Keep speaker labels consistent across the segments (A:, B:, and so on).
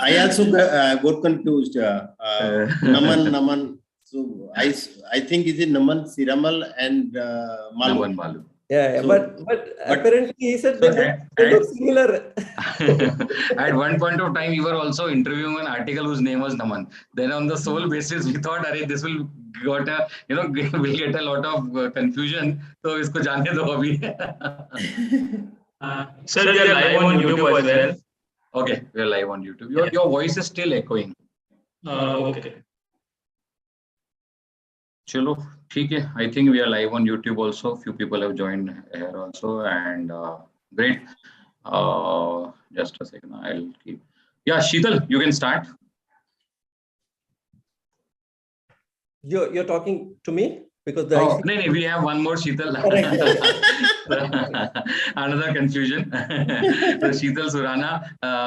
A: I also got confused. Naman. So I think is it Naman, Siramal, and Malu.
B: Naman Malu.
C: Yeah, so, but apparently he said they look similar.
B: At one point of time, we were also interviewing an article whose name was Naman. Then on the sole basis, we thought, "Arey, this will got a will get a lot of confusion." So isko jaane do abhi.
D: Sir, we are live on YouTube as well.
B: Okay, we are live on YouTube. Your voice is still echoing.
D: Okay.
B: Chalo, ठीक है. I think we are live on YouTube also. Few people have joined here also, and great. Just a second, I'll keep. Yeah, Sheetal, you can start.
C: You're talking to me because the
B: no, we have one more Sheetal. Another confusion. So Sheetal Surana,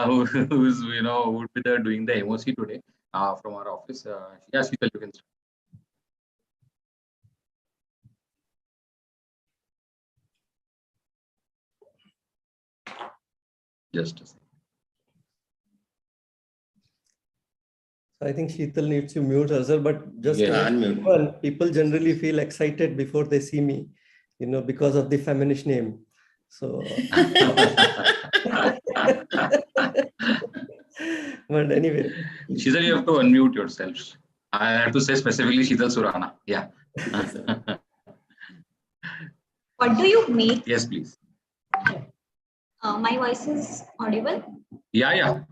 B: who's would be there doing the MOC today from our office. Yeah, Sheetal, you can start. Just a second.
C: I think Sheetal needs to mute herself, but just unmute. People generally feel excited before they see me, because of the feminist name. So, but anyway,
B: Sheetal, you have to unmute yourself. I have to say specifically Sheetal Surana. Yeah.
E: What do you make?
B: Yes, please.
E: My voice is audible?
B: Yeah.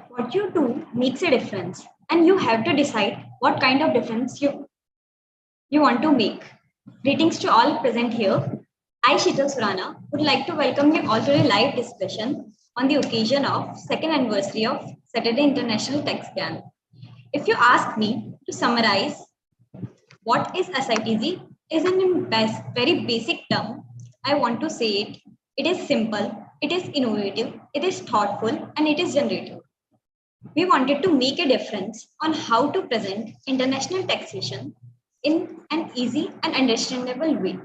E: What you do makes a difference, and you have to decide what kind of difference you want to make. Greetings to all present here. I, Sheetal Surana, would like to welcome you all to a live discussion on the occasion of second anniversary of Saturday International Text Gyan. If you ask me to summarize what is SITG, is in very basic term, I want to say it. It is simple, it is innovative, it is thoughtful, and it is generative. We wanted to make a difference on how to present international taxation in an easy and understandable way.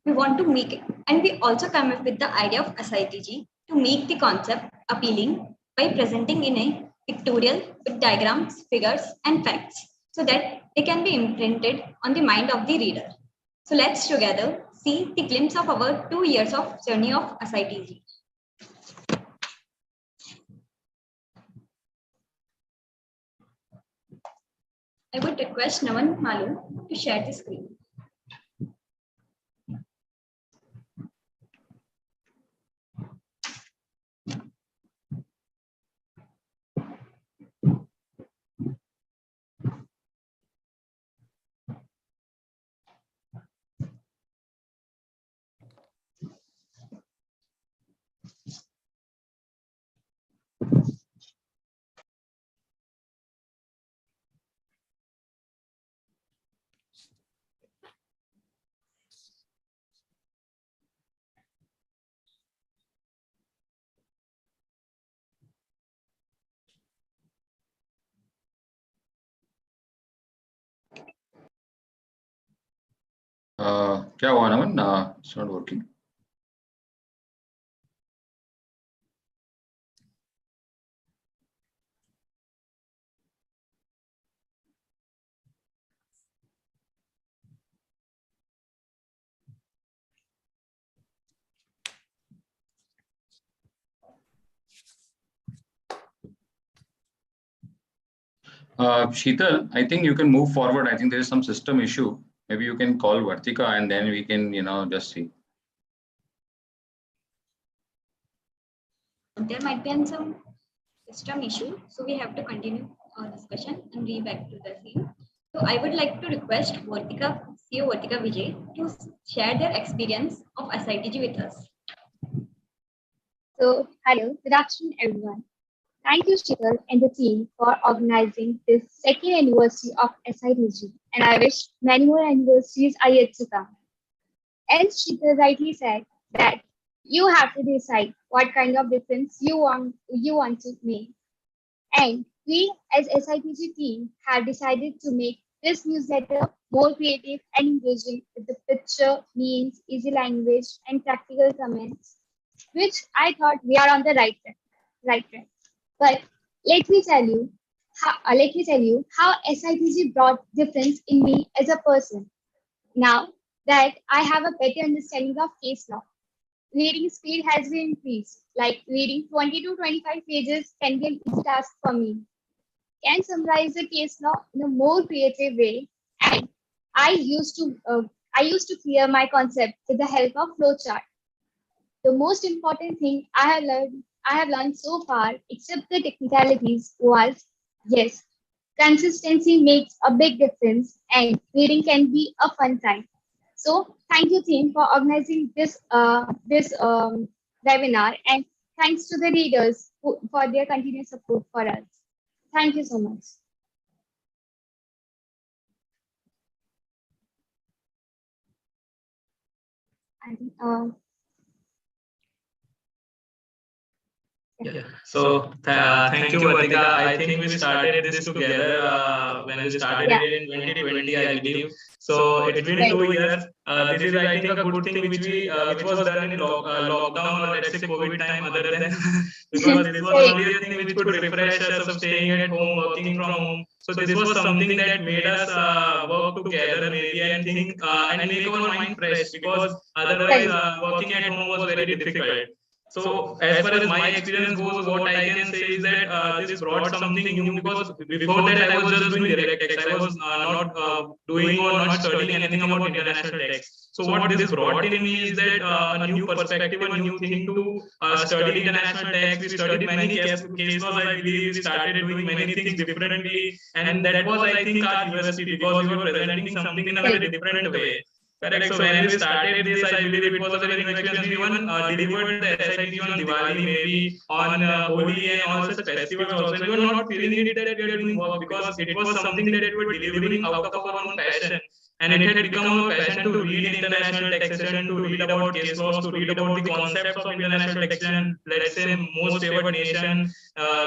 E: We want to make it, and we also come up with the idea of SITG to make the concept appealing by presenting in a pictorial with diagrams, figures, and facts so that they can be imprinted on the mind of the reader. So let's together see the glimpse of our 2 years of journey of SITG. I would request Naman Malu to share the screen.
B: क्या हुआ नमन? It's not working. Sheetal, I think you can move forward. I think there is some system issue. Maybe you can call Vartika and then we can, just see.
E: There might be some system issue, so we have to continue our discussion and be back to the scene. So I would like to request CEO Vartika Vijay to share their experience of SITG with us.
F: So, hello, good afternoon, everyone. Thank you, Sheetal and the team for organizing this second anniversary of SITG, and I wish many more anniversaries are yet to come. As Sheetal rightly said, that you have to decide what kind of difference you want to make. And we, as SITG team, have decided to make this newsletter more creative and engaging with the picture, memes, easy language, and practical comments, which I thought we are on the right track. But let me tell you how SITG brought difference in me as a person. Now that I have a better understanding of case law, reading speed has been increased. Like reading 20 to 25 pages can be an easy task for me. Can summarize the case law in a more creative way, and I used to clear my concept with the help of flowchart. The most important thing I have learned so far, except the technicalities, was yes, consistency makes a big difference, and reading can be a fun time. So thank you, team, for organizing this webinar, and thanks to the readers for their continued support for us. Thank you so much. I think,
D: Yeah. So thank you, Vatika. I think we started this together when we started it in 2020, I believe. So it's been 2 years. This is, I think, a good thing which was done in lockdown, or let's say COVID time, other than because this was only a thing which could refresh us of staying at home, working from home. So this was something that made us work together maybe and think and make our mind fresh, because otherwise working at home was very difficult. So, as far as my experience goes, what I can say is that this brought something new, because before that I was just doing direct text. I was not doing or not studying anything about international text. So, what this brought in me is that a new perspective, a new thing to study international text. We studied many case laws, I believe. We started doing many things differently, and that was, I think, our USP, because we were presenting something in a very different way. Correct. So when we started this, I believe it was a very new experience. We even delivered the SITG on Diwali, maybe on Holi and all such festivals also. And we were not feeling it that we are doing work, because it was something that we were delivering out of our own passion. And it had become our passion to read international taxation, to read about case laws, to read about the concepts of international taxation, let's say most favored nation,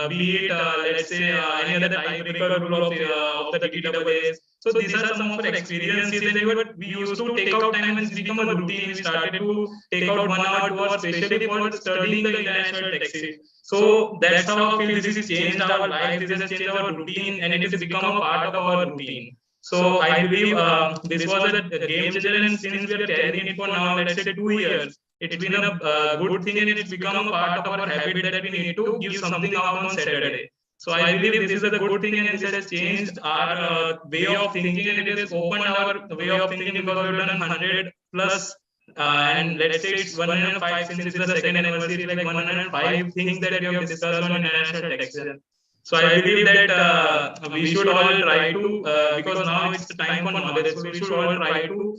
D: be it, let's say, any other tiebreaker rule of the TTAAs. So these are some of our experiences, and we used to take out time, and it's become a routine. We started to take out 1 hour, 2 hours, especially for studying the international texts. So that's how I feel this has changed our life, this has changed our routine, and it has become a part of our routine. So I believe this was a game changer, and since we are carrying it for now, let's say 2 years, it's been a good thing, and it's become a part of our habit that we need to give something out on Saturday. So I believe this is a good thing, and this has changed our way of thinking, and it has opened our way of thinking, because we've done 100 plus. And let's say it's 105, since it's the second anniversary, it's like 105 things that we have discussed on international taxation. So I believe that we should all try to, because now it's the time for knowledge, so we should all try to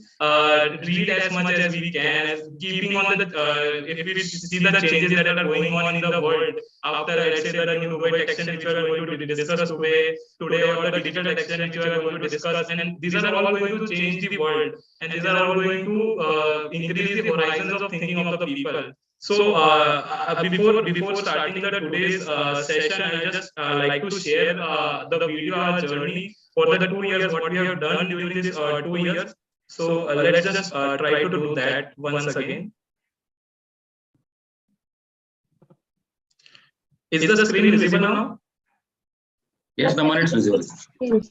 D: read as much as we can, as keeping on the, if we see the changes that are going on in the world after, let's say, the new Dubai taxation which we are going to discuss today, or the digital taxation which we are going to discuss, and these are all going to change the world, and these are all going to increase the horizons of thinking of the people. So before starting the today's session, I just like to share the video, our journey for the 2 years, what we have done during this 2 years. So let's just try to do that once again. Is the screen visible now?
B: Yes, the one is visible.
F: Yes.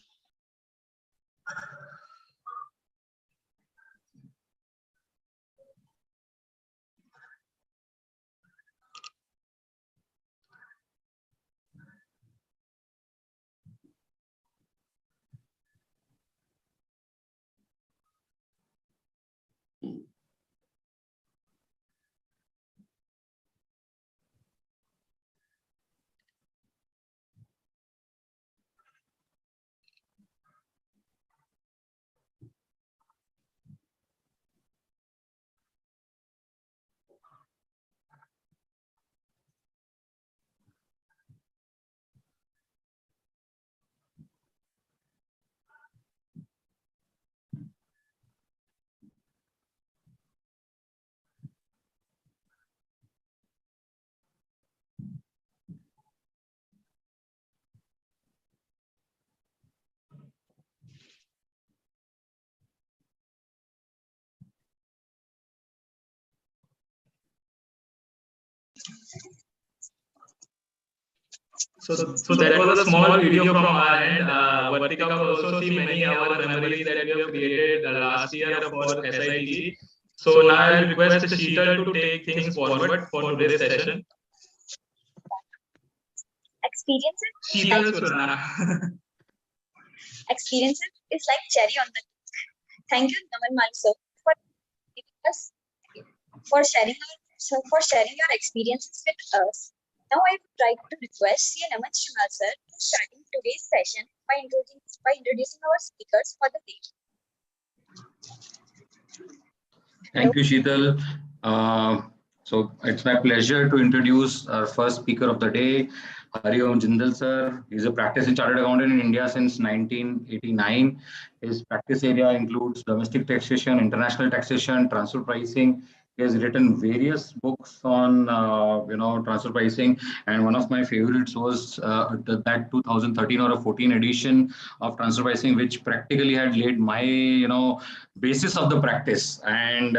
D: So that was a small video from our end. Vartika could also see many of our memories that we have created last year for SITG. So now I'll request Sheetal to take things forward for today's session.
F: Experiences.
D: Sheetal Surana.
F: Experiences is like cherry on the cake. Thank you, Naman Mali sir, for giving us, for sharing your experiences with us. Now I would like to request Naman sir to starting today's session by introducing our speakers for the day.
B: Thank you, Sheetal. So it's my pleasure to introduce our first speaker of the day, Hariom Jindal sir. He's a practicing chartered accountant in India since 1989. His practice area includes domestic taxation, international taxation, transfer pricing. He has written various books on transfer pricing, and one of my favorites was that 2013 or a 14 edition of transfer pricing, which practically had laid my basis of the practice. And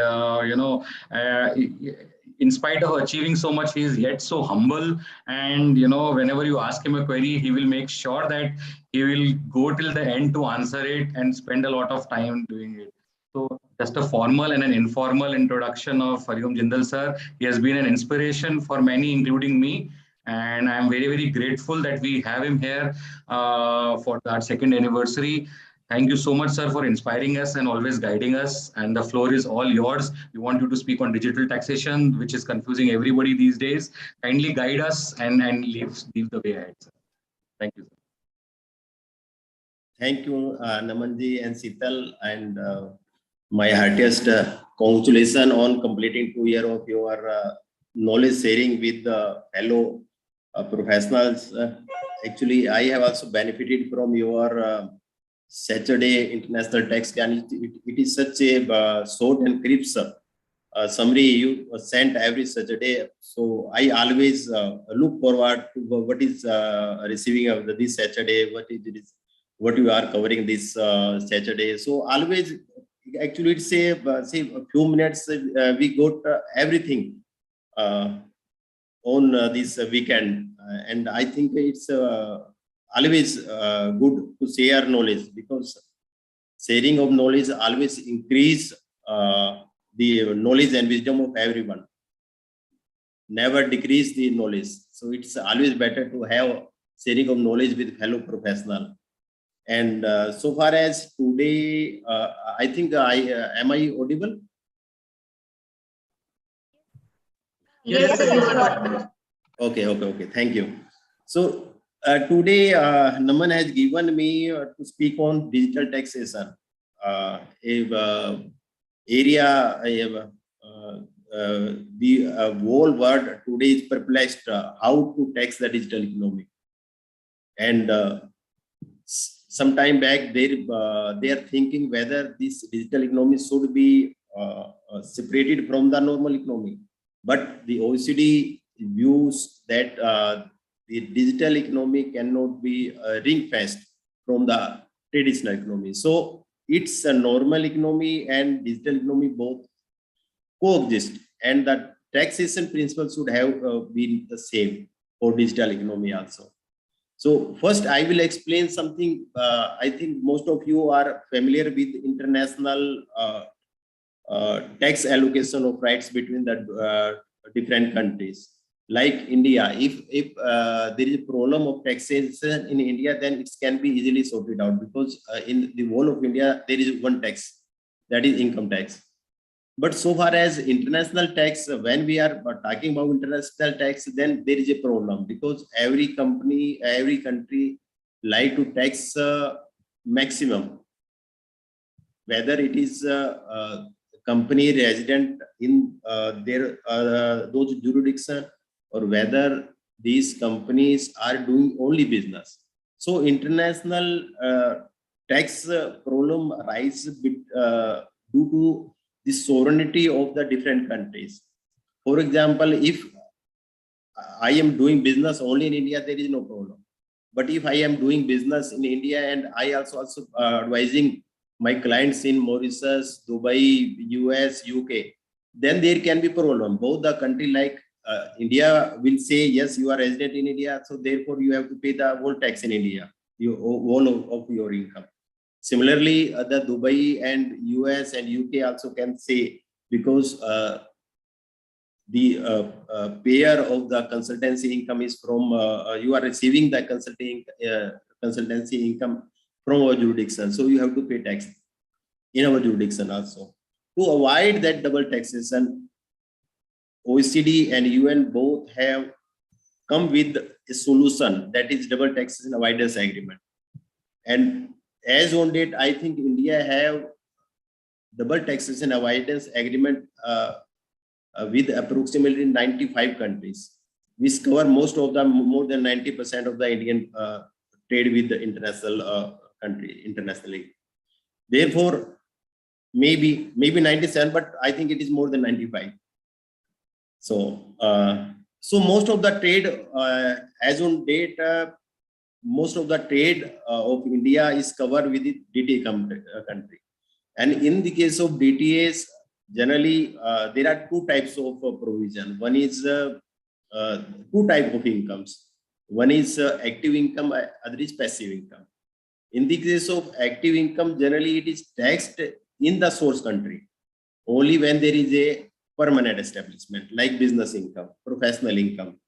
B: in spite of achieving so much, he is yet so humble. And whenever you ask him a query, he will make sure that he will go till the end to answer it and spend a lot of time doing it. So just a formal and an informal introduction of Hariom Jindal sir. He has been an inspiration for many, including me. And I'm very, very grateful that we have him here for our second anniversary. Thank you so much, sir, for inspiring us and always guiding us. And the floor is all yours. We want you to speak on digital taxation, which is confusing everybody these days. Kindly guide us and leave the way ahead, sir. Thank you, sir.
A: Thank you, Namanji and Sheetal, and my heartiest congratulations on completing 2 years of your knowledge sharing with the fellow professionals. Actually, I have also benefited from your Saturday International Tax Gyan. It is such a short and crisp summary you sent every Saturday. So I always look forward to what is receiving of this Saturday, what you are covering this Saturday. So always, actually, it's say a few minutes we got everything on this weekend, and I think it's always good to share knowledge, because sharing of knowledge always increase the knowledge and wisdom of everyone, never decrease the knowledge. So it's always better to have sharing of knowledge with fellow professional. And so far as today, I think am I audible?
D: Yes, sir.
A: Okay. Thank you. So today, Naman has given me to speak on digital taxation, the whole world today is perplexed how to tax the digital economy. And some time back, they are thinking whether this digital economy should be separated from the normal economy. But the OECD views that the digital economy cannot be ring-fenced from the traditional economy. So it's a normal economy and digital economy both coexist, and the taxation principle should have been the same for digital economy also. So first I will explain something. I think most of you are familiar with international tax allocation of rights between the different countries. Like India, if there is a problem of taxation in India, then it can be easily sorted out, because in the whole of India there is one tax, that is income tax. But so far as international tax, when we are talking about international tax, then there is a problem, because every company, every country like to tax maximum, whether it is company resident in their those jurisdiction, or whether these companies are doing only business. So international tax problem arises due to the sovereignty of the different countries. For example, if I am doing business only in India, there is no problem. But if I am doing business in India and I also advising my clients in Mauritius, Dubai, US, UK, then there can be problem. Both the country like India will say, yes, you are resident in India, so therefore you have to pay the whole tax in India, whole of your income. Similarly, the Dubai and US and UK also can say, because the payer of the consultancy income is from, you are receiving the consultancy income from our jurisdiction, so you have to pay tax in our jurisdiction also. To avoid that double taxation, OECD and UN both have come with a solution, that is double taxation avoidance agreement. And as on date, I think India have double taxation avoidance agreement with approximately 95 countries, which cover most of the more than 90% of the Indian trade with the international country internationally. Therefore, maybe 97, but I think it is more than 95. So, so most of the trade, as on date, most of the trade of India is covered with the DTA country. And in the case of DTAs, generally there are two types of provision. One is two types of incomes. One is active income, other is passive income. In the case of active income, generally it is taxed in the source country only when there is a permanent establishment, like business income, professional income.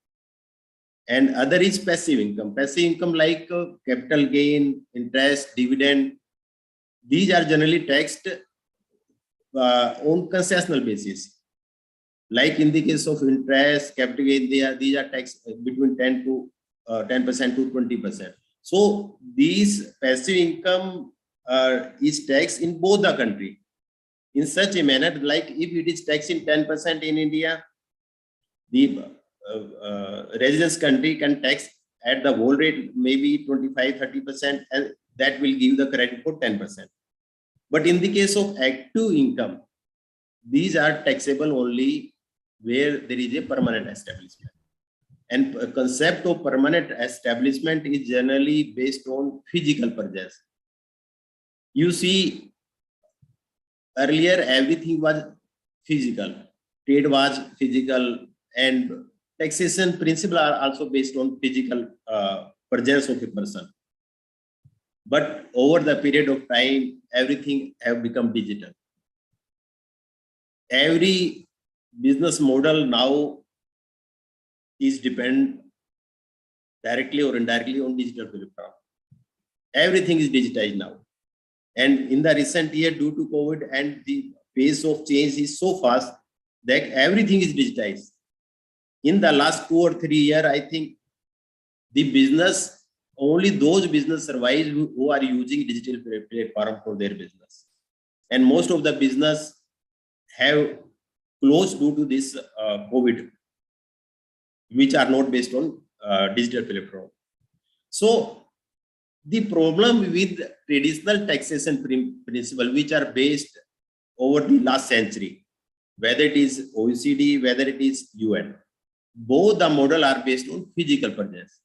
A: And other is passive income. Passive income like capital gain, interest, dividend. These are generally taxed on concessional basis. Like in the case of interest, capital gain, these are taxed between 10% to 20%. So these passive income is taxed in both the country in such a manner, like if it is taxed in 10% in India, the residence country can tax at the whole rate, maybe 25-30%, and that will give the credit for 10%. But in the case of active income, these are taxable only where there is a permanent establishment. And a concept of permanent establishment is generally based on physical presence. You see, earlier everything was physical, trade was physical, and taxation principles are also based on physical presence of a person. But over the period of time, everything have become digital. Every business model now is depend directly or indirectly on digital platform. Everything is digitized now. And in the recent year, due to COVID, and the pace of change is so fast that everything is digitized. In the last 2 or 3 years, I think the business, only those business survive who are using digital platform for their business. And most of the business have closed due to this COVID, which are not based on digital platform. So the problem with traditional taxation principle, which are based over the last century, whether it is OECD, whether it is UN, both the model are based on physical presence.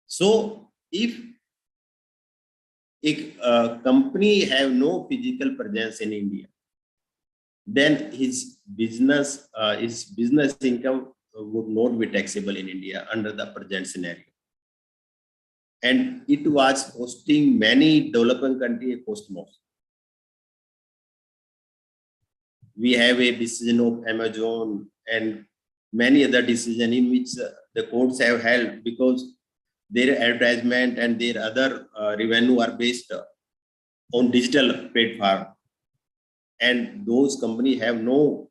A: So if a company have no physical presence in India, then his business income would not be taxable in India under the present scenario. And it was costing many developing countries cost more. We have a decision of Amazon and many other decisions in which the courts have held, because their advertisement and their other revenue are based on digital platform, and those companies have no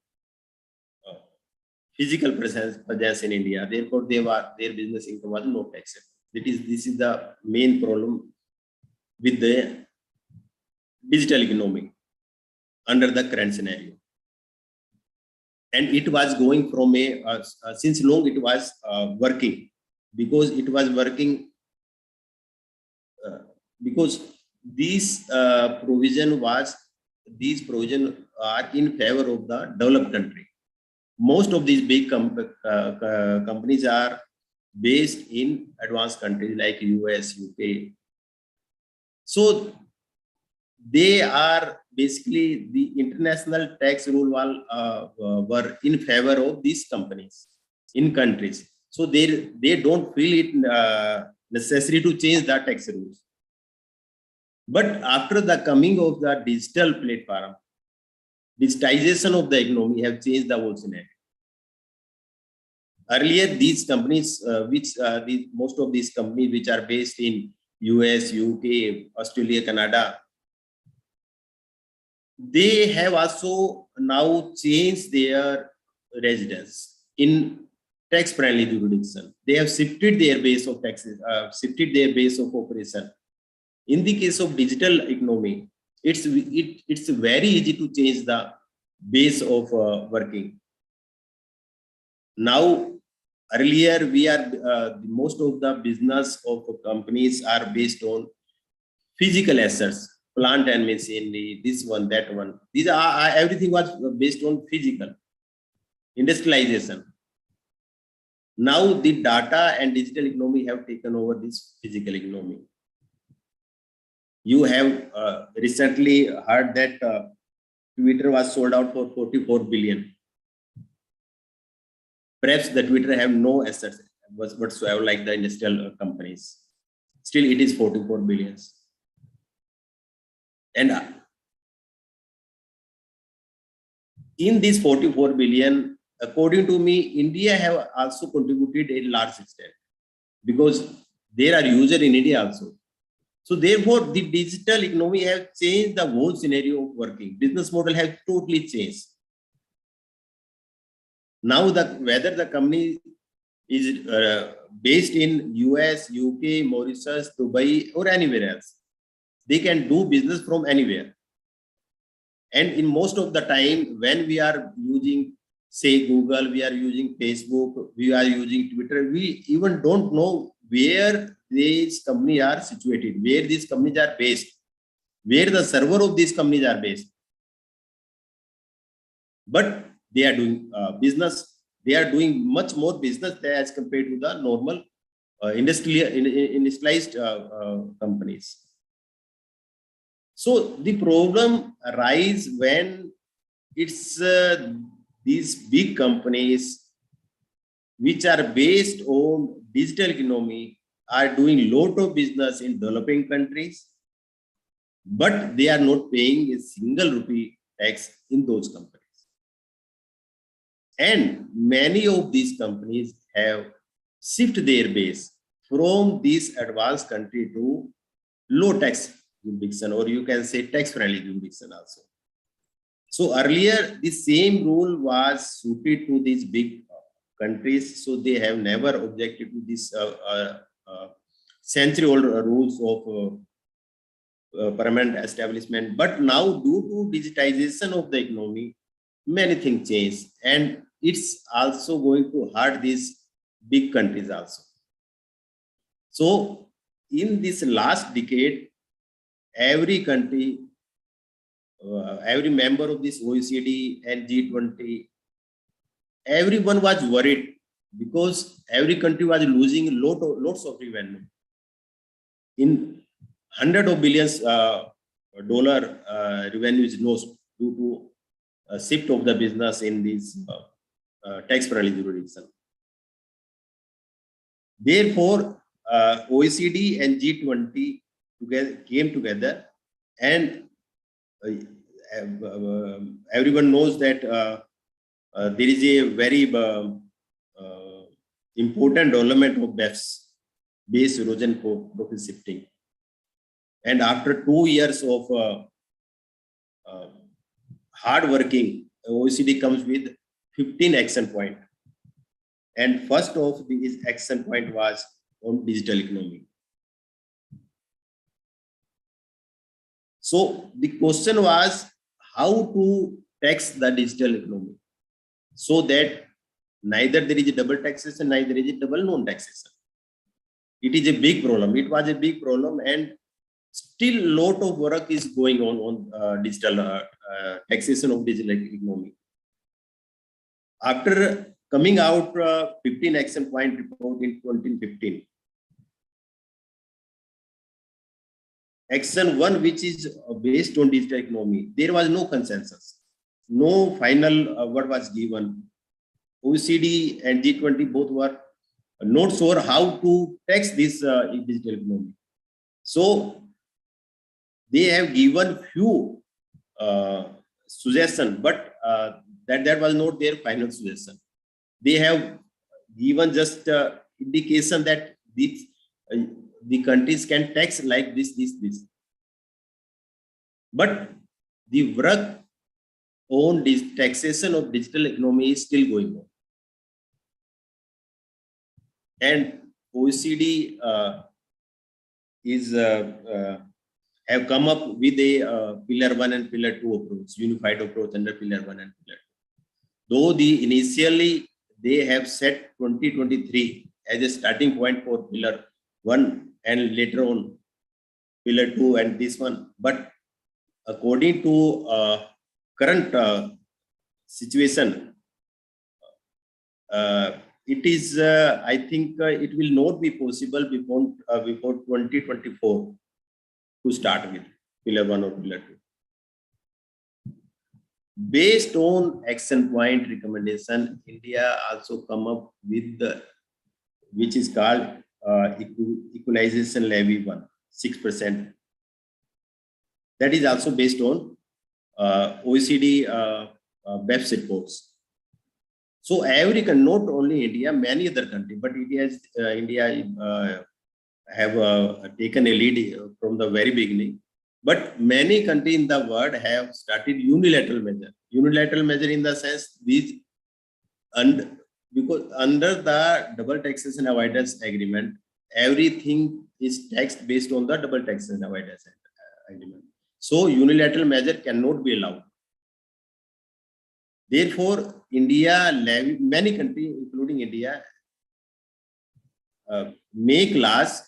A: physical presence in India. Therefore, their business income was not taxable. This is the main problem with the digital economy under the current scenario. And it was going from since long it was working, because it was working because these provision are in favor of the developed country. Most of these big companies are based in advanced countries like US, UK. So they are basically, the international tax rule were in favor of these companies. in countries. So they don't feel it necessary to change the tax rules. But after the coming of the digital platform, digitization of the economy have changed the whole scenario. Earlier, these companies, most of these companies which are based in US, UK, Australia, Canada, they have also now changed their residence in tax-friendly jurisdiction. They have shifted their base of taxes, shifted their base of operation. In the case of digital economy, it's very easy to change the base of working. Now, earlier most of the business of companies are based on physical assets, plant and machinery, this one, that one. These are everything was based on physical industrialization. Now the data and digital economy have taken over this physical economy. You have recently heard that Twitter was sold out for 44 billion. Perhaps the Twitter have no assets whatsoever like the industrial companies. Still, it is 44 billions. And in this 44 billion, according to me, India have also contributed a large extent because there are users in India also. So therefore, the digital economy have changed the whole scenario of working. Business model have totally changed. Now, whether the company is based in US, UK, Mauritius, Dubai, or anywhere else, they can do business from anywhere. And in most of the time, when we are using, say, Google, we are using Facebook, we are using Twitter, we even don't know where these companies are situated, where these companies are based, where the server of these companies are based. But they are doing business. They are doing much more business there as compared to the normal industrialized companies. So the problem arises when it's these big companies which are based on digital economy are doing lot of business in developing countries, but they are not paying a single rupee tax in those companies. And many of these companies have shifted their base from this advanced country to low tax jurisdiction, or you can say tax friendly jurisdiction also. So earlier, the same rule was suited to these big countries, so they have never objected to this century-old rules of permanent establishment. But now, due to digitization of the economy, many things change, and it's also going to hurt these big countries also. So, in this last decade, every country, every member of this OECD and G20, everyone was worried because every country was losing lots of revenue. In hundreds of billions dollar revenue is lost due to a shift of the business in this tax-friendly jurisdiction. Therefore, OECD and G20 came together, and everyone knows that there is a very important development of BEPS, base erosion profit shifting. And after 2 years of hard working, OECD comes with 15 action points. And first of these action point was on digital economy. So the question was how to tax the digital economy so that neither there is a double taxation, neither is a double non-taxation. It is a big problem. It was a big problem, and still a lot of work is going on digital taxation of digital economy. After coming out 15 action point report in 2015, action 1, which is based on digital economy, there was no consensus, no final word was given. OECD and G20 both were not sure how to tax this digital economy. So they have given few suggestions, but that was not their final suggestion. They have given just indication that the countries can tax like this. But the work on this taxation of digital economy is still going on. And OECD have come up with a Pillar 1 and Pillar 2 approach, unified approach under Pillar 1 and Pillar 2. Though initially they have set 2023 as a starting point for Pillar 1 and later on Pillar 2 and this one. But according to current situation, it is, I think it will not be possible before 2024 to start with Pillar 1 or Pillar 2. Based on action point recommendation, India also come up with which is called equalization levy 1, 6%. That is also based on OECD BEPS reports. So every country, not only India, many other countries, but India have taken a lead from the very beginning. But many countries in the world have started unilateral measure. Unilateral measure in the sense these, and because under the double taxation avoidance agreement, everything is taxed based on the double taxation avoidance agreement. So unilateral measure cannot be allowed. Therefore, many countries, including India, make laws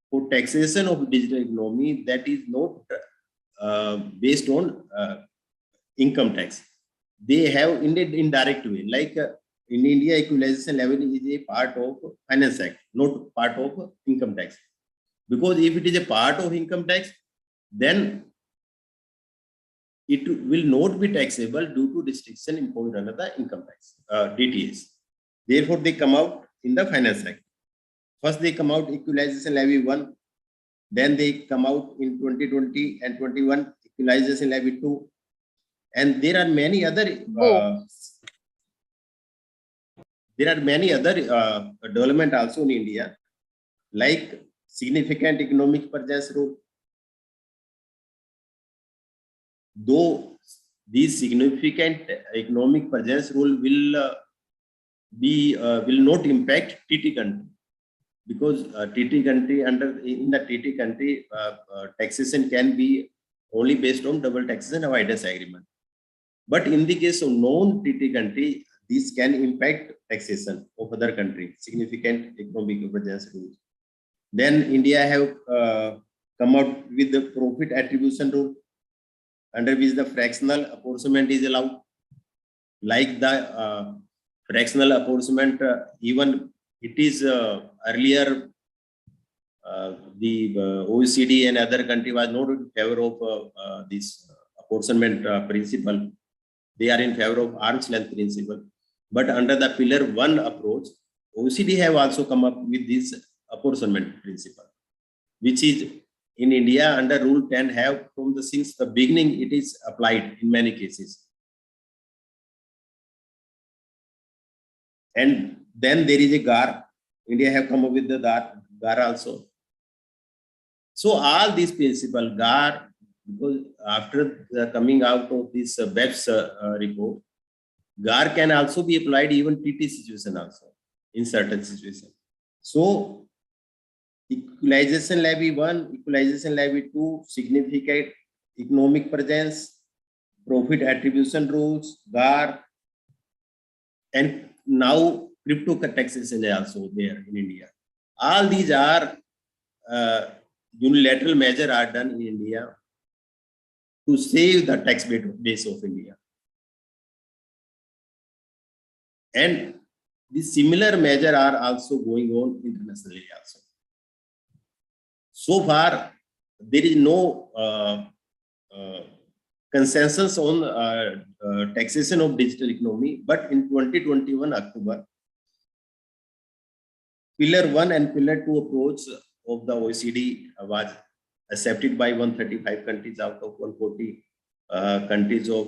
A: for taxation of digital economy that is not based on income tax. They have in an indirect way, like in India, equalization levy is a part of Finance Act, not part of income tax. Because if it is a part of income tax, then it will not be taxable due to restriction imposed under the income tax, DTS. Therefore, they come out in the Finance Act. First, they come out equalization levy 1. Then they come out in 2020 and 21 equalization levy 2. And there are many other development also in India, like significant economic presence rule. Though these significant economic presence rule will not impact TT country, because TT country in the TT country taxation can be only based on double taxation avoidance agreement. But in the case of non-TT country, this can impact taxation of other country, significant economic presence rules. Then India have come out with the profit attribution rule, under which the fractional apportionment is allowed. Like the fractional apportionment, even it is earlier the OECD and other country was not in favor of this apportionment principle. They are in favor of arm's length principle. But under the Pillar 1 approach, OECD have also come up with this apportionment principle, which is in India under Rule 10 have since the beginning it is applied in many cases. And then there is a GAR. India have come up with the GAR also. So all these principles, GAR, because after the coming out of this BEPS report, GAR can also be applied even TT situation also in certain situations. So equalization levy 1, equalization levy 2, significant economic presence, profit attribution rules, GAR, and now crypto taxation is also there in India. All these are unilateral measures are done in India to save the tax base of India. And the similar measures are also going on internationally also. So far, there is no consensus on taxation of digital economy, but in 2021 October, Pillar 1 and Pillar 2 approach of the OECD was accepted by 135 countries out of 140 countries of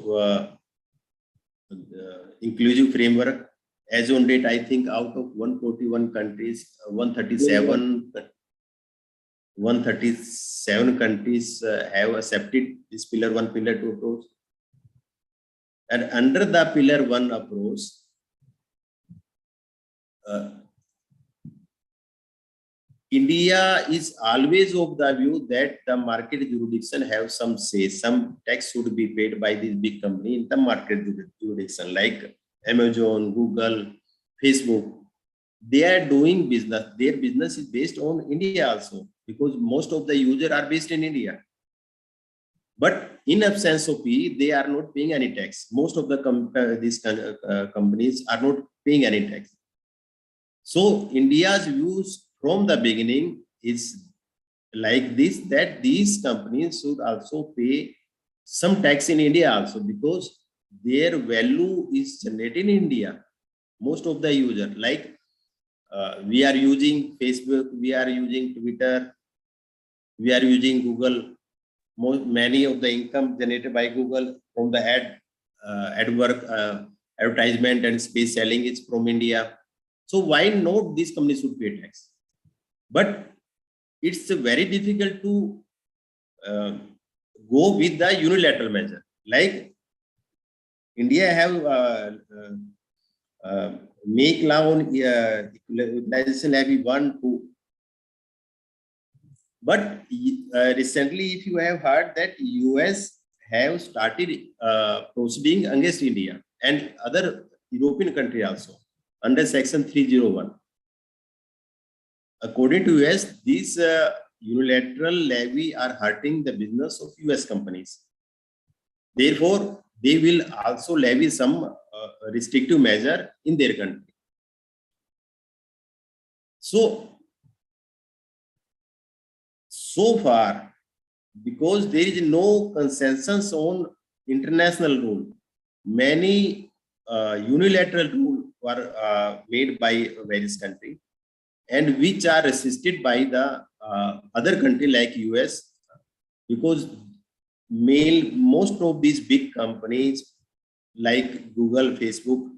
A: inclusive framework. As on date, I think out of 141 countries, 137 countries have accepted this Pillar 1, Pillar 2 approach. And under the Pillar 1 approach, India is always of the view that the market jurisdiction have some say, some tax should be paid by this big company in the market jurisdiction, like Amazon, Google, Facebook. They are doing business. Their business is based on India also, because most of the users are based in India. But in absence of P, they are not paying any tax. Most of the these companies are not paying any tax. So India's views from the beginning is like this, that these companies should also pay some tax in India also, because their value is generated in India. Most of the user, like we are using Facebook, we are using Twitter, we are using Google. Many of the income generated by Google from the ad work, advertisement and space selling is from India. So why not these companies should pay tax? But it's very difficult to go with the unilateral measure. Like India have make law on utilization levy 1, 2. But recently, if you have heard that US have started proceeding against India and other European country also under Section 301. According to US, these unilateral levy are hurting the business of US companies. Therefore, they will also levy some restrictive measure in their country. So far, because there is no consensus on international rule, many unilateral rules were made by various countries, and which are resisted by the other country like US, because most of these big companies like Google, Facebook,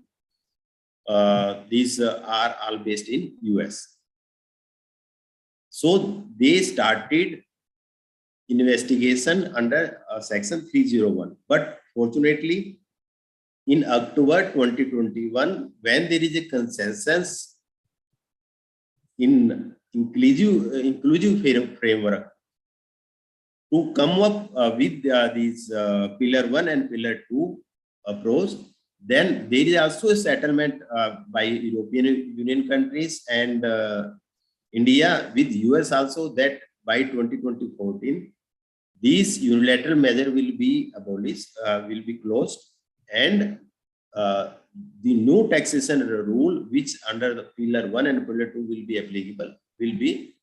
A: these are all based in US. So they started investigation under Section 301. But fortunately, in October 2021, when there is a consensus in inclusive framework to come up with these Pillar 1 and Pillar 2 approach, then there is also a settlement by European Union countries and India with US also, that by 2014, these unilateral measure will be abolished, will be closed, and the new taxation rule, which under the Pillar 1 and Pillar 2 will be applicable, will be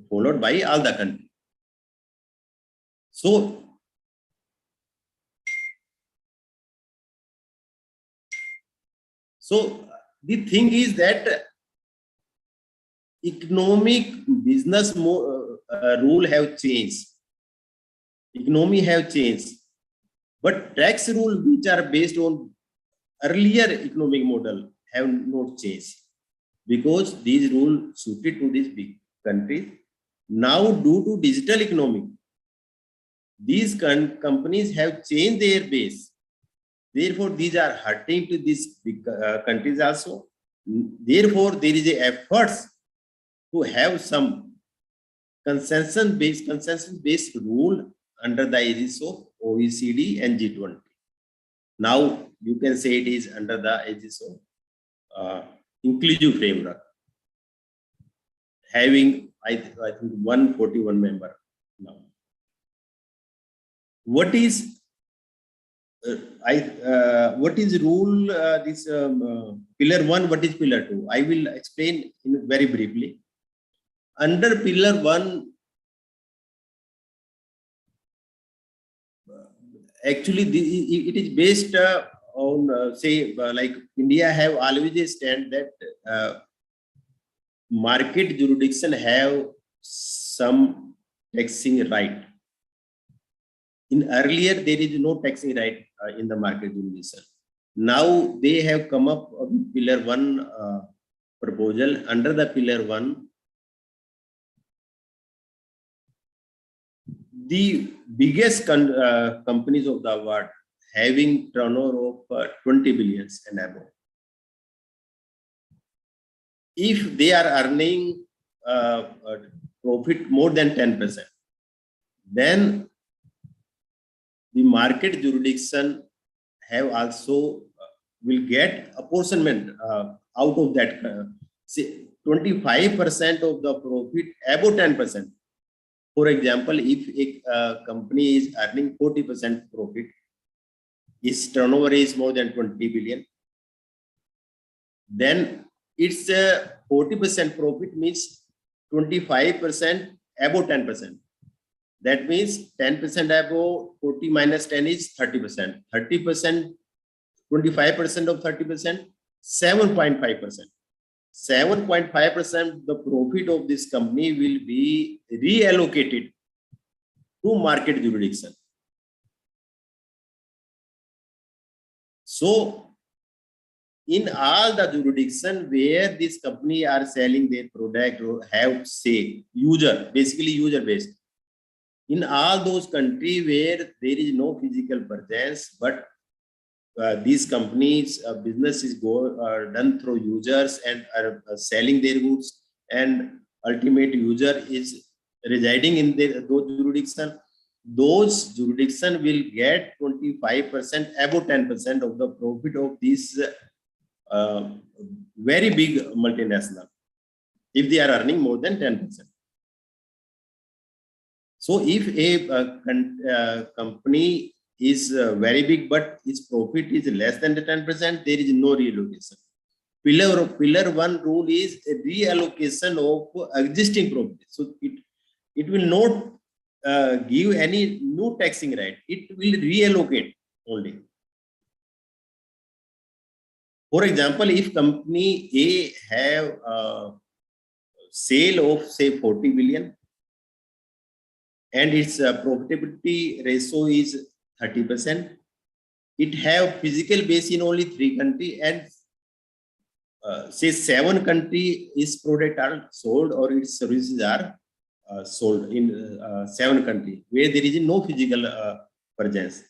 A: followed by all the countries. So the thing is that economic business rule have changed. Economy have changed, but tax rule which are based on earlier economic model have not changed, because these rules suited to these big countries. Now, due to digital economy, these companies have changed their base. Therefore, these are hurting to these big countries also. Therefore, there is a efforts to have some consensus-based rule under the aegis of OECD and G20. Now, you can say it is under the aegis of inclusive framework, having I think 141 member now. What is what is rule this Pillar 1? What is Pillar 2? I will explain in very briefly. Under Pillar 1, actually, it is based on, say, like India have always stand that market jurisdiction have some taxing right. In earlier, there is no taxing right in the market jurisdiction. Now they have come up with Pillar 1 proposal. Under the Pillar 1, the biggest companies of the world having turnover of 20 billions and above, if they are earning profit more than 10%, then the market jurisdiction have also will get apportionment out of that. Say 25% of the profit above 10%. For example, if a company is earning 40% profit, its turnover is more than 20 billion, then its 40% profit means 25% above 10%. That means 10% above 40 minus 10 is 30%. 30%, 25% of 30%, 7.5%. 7.5% the profit of this company will be reallocated to market jurisdiction. So, in all the jurisdiction where this company are selling their product or have say user, basically user based, in all those countries where there is no physical presence, but these companies business is done through users and are selling their goods, and ultimate user is residing in those jurisdiction, those jurisdiction will get 25% above 10% of the profit of these very big multinational, if they are earning more than 10%. So if a company is very big, but its profit is less than the 10%, there is no reallocation. Pillar 1 rule is a reallocation of existing profit. So it will not give any new taxing right. It will reallocate only. For example, if company A have sale of say 40 billion and its profitability ratio is 30%, it have physical base in only 3 countries, and say 7 countries its product are sold or its services are sold in 7 countries where there is no physical presence.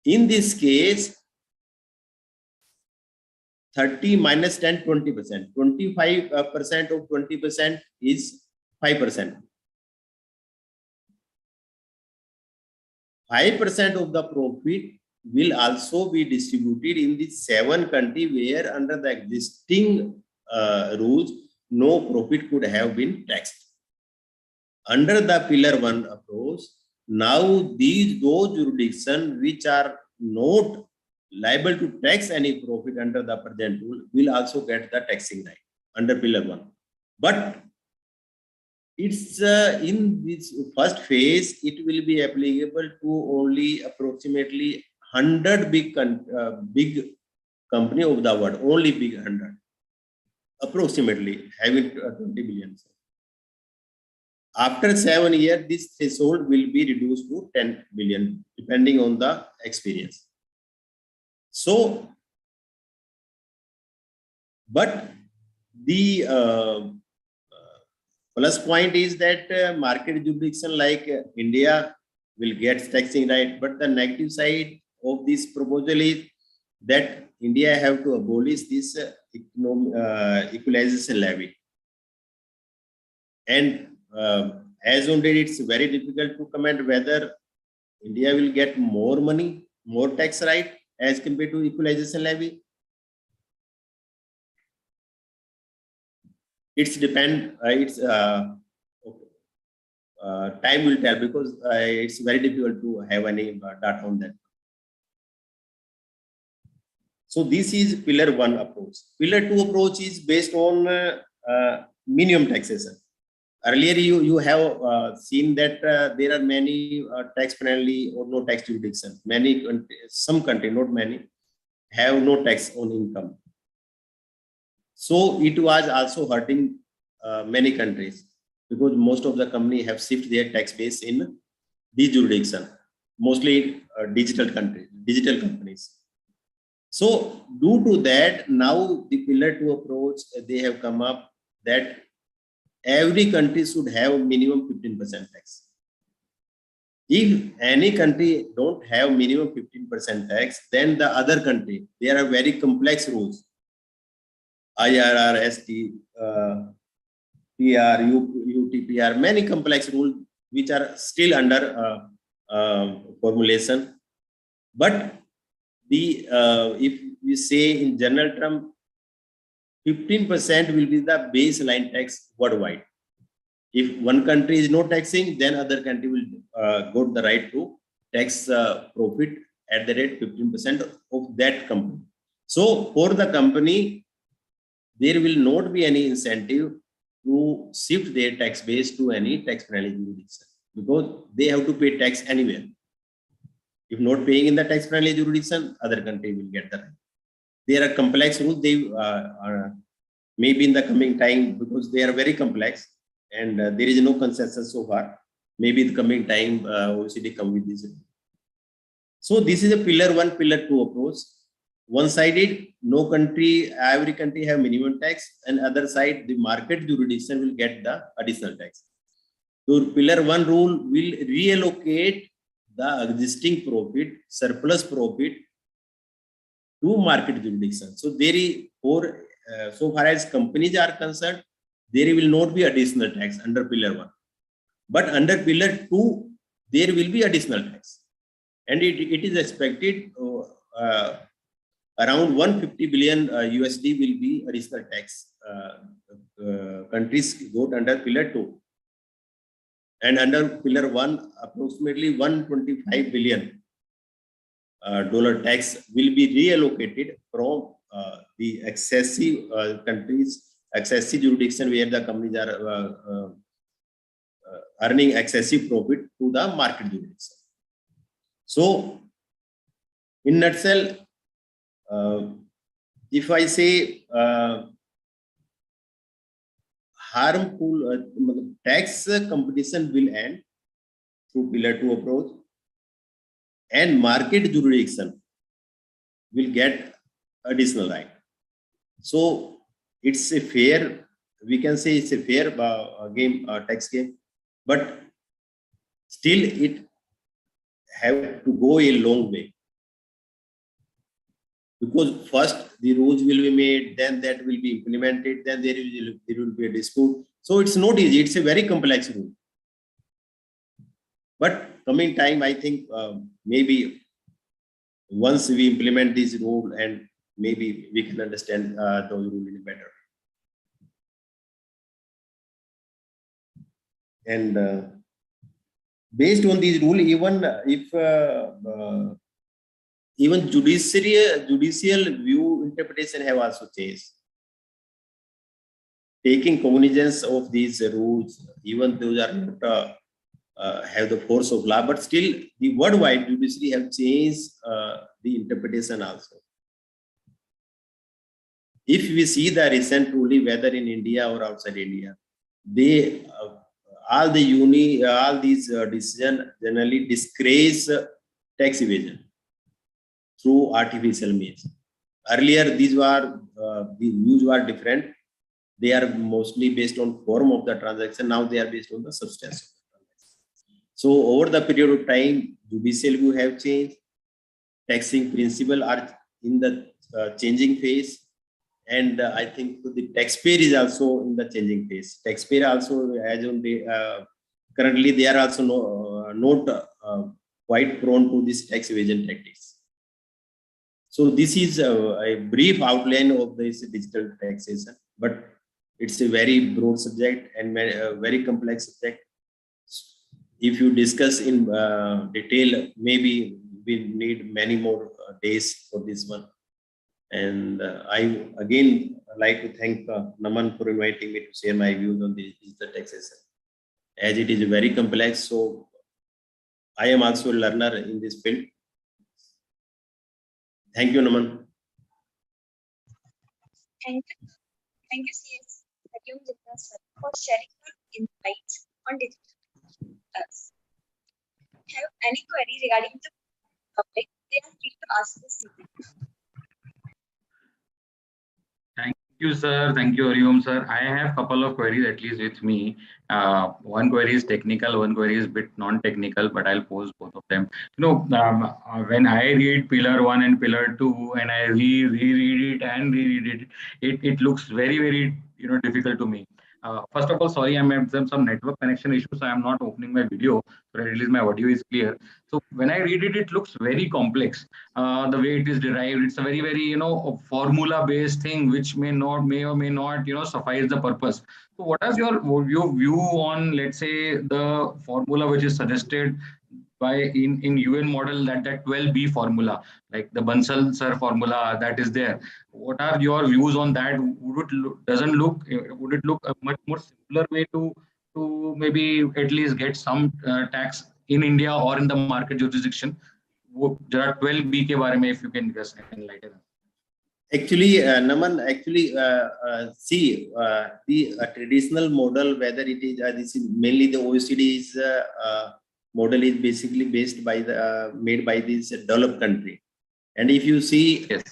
A: In this case, 30 minus 10, 20%. 25% of 20% is 5%. 5% of the profit will also be distributed in the 7 countries where under the existing rules, no profit could have been taxed. Under the Pillar 1 approach, now those jurisdictions which are not liable to tax any profit under the present rule will also get the taxing right under Pillar 1. But it's in this first phase, it will be applicable to only approximately 100 big company of the world, only big 100, approximately having 20 billion. After 7 years, this threshold will be reduced to 10 billion, depending on the experience. So, but the plus point is that market jurisdiction like India will get taxing right, but the negative side of this proposal is that India have to abolish this equalization levy. And as on date, it's very difficult to comment whether India will get more money, more tax right as compared to equalization levy. It's depend. Time will tell, because it's very difficult to have any data on that. So this is Pillar 1 approach. Pillar 2 approach is based on minimum taxation. earlier you have seen that there are many tax friendly or no tax jurisdiction. Some country, not many, have no tax on income. So it was also hurting many countries, because most of the company have shifted their tax base in these jurisdiction, mostly digital companies. So due to that, now the pillar 2 approach, they have come up that every country should have minimum 15% tax. If any country don't have minimum 15% tax, then the other country, there are very complex rules. IRR, ST, PR, UTPR, many complex rules which are still under formulation. But if we say in general term, 15% will be the baseline tax worldwide. If one country is not taxing, then other country will got the right to tax profit at the rate 15% of that company. So for the company, there will not be any incentive to shift their tax base to any tax friendly jurisdiction, because they have to pay tax anywhere. If not paying in the tax friendly jurisdiction, other country will get the right. There are complex rules. They maybe in the coming time, because they are very complex and there is no consensus so far. Maybe in the coming time, OECD come with this. So this is a pillar 1, pillar 2 approach. One sided, no country, every country have minimum tax, and other side, the market jurisdiction will get the additional tax. So pillar 1 rule will reallocate the existing profit, surplus profit, to market jurisdiction. So there is, so far as companies are concerned, there will not be additional tax under pillar 1. But under pillar 2, there will be additional tax. And it is expected around 150 billion USD will be additional tax countries got under pillar 2. And under pillar 1, approximately 125 billion dollar tax will be reallocated from the excessive countries, excessive jurisdiction where the companies are earning excessive profit to the market jurisdiction. So, in nutshell, if I say harmful tax competition will end through pillar 2 approach, and market jurisdiction will get additional right. So it's a fair, we can say it's a fair game, tax game, but still it have to go a long way. Because first the rules will be made, then that will be implemented, then there will be a dispute. So it's not easy, it's a very complex rule. But coming time, I think maybe once we implement this rule, and maybe we can understand those rules better. And based on these rules, even if even judicial view interpretation have also changed. Taking cognizance of these rules, even those are not have the force of law, but still the worldwide judiciary have changed the interpretation also. If we see the recent ruling, whether in India or outside India, they all these decisions generally disgrace tax evasion through artificial means. Earlier, these were the views were different. They are mostly based on form of the transaction. Now they are based on the substance of the transaction. So over the period of time, judicial view have changed. Taxing principle are in the changing phase. And I think the taxpayer is also in the changing phase. Taxpayer also, as on the currently, they are also not quite prone to this tax evasion tactics. So this is a brief outline of this digital taxation, but it's a very broad subject and very complex subject. If you discuss in detail, maybe we need many more days for this one. And I again like to thank Naman for inviting me to share my views on the digital taxation. as it is very complex. So I am also a learner in this field. Thank you, Naman.
F: Thank you. Thank you, CS Satyam Jitna sir, for sharing your insights on digital tax. Have any query regarding the topic? They are free to ask this evening.
B: Thank you, sir. Thank you, Ariom, sir. I have a couple of queries at least with me. One query is technical, one query is a bit non-technical, but I'll pose both of them. When I read Pillar 1 and Pillar 2, and I reread it and reread it, it looks very, very difficult to me. First of all, sorry, I'm having some network connection issues, so I'm not opening my video, so at least my audio is clear. So when I read it, it looks very complex. The way it is derived, it's a very, very formula based thing which may or may not suffice the purpose. So what is your view on, let's say, the formula which is suggested by in UN model, that 12B formula, like the Bansal sir formula that is there? What are your views on that? Would it look a much more simpler way to maybe at least get some tax in India or in the market jurisdiction? There are 12B के बारे में, if you can just enlighten us.
A: Actually, Naman, see, the traditional model, whether it is this is mainly the OECD's model is basically based by the made by this developed country, and if you see,
B: yes.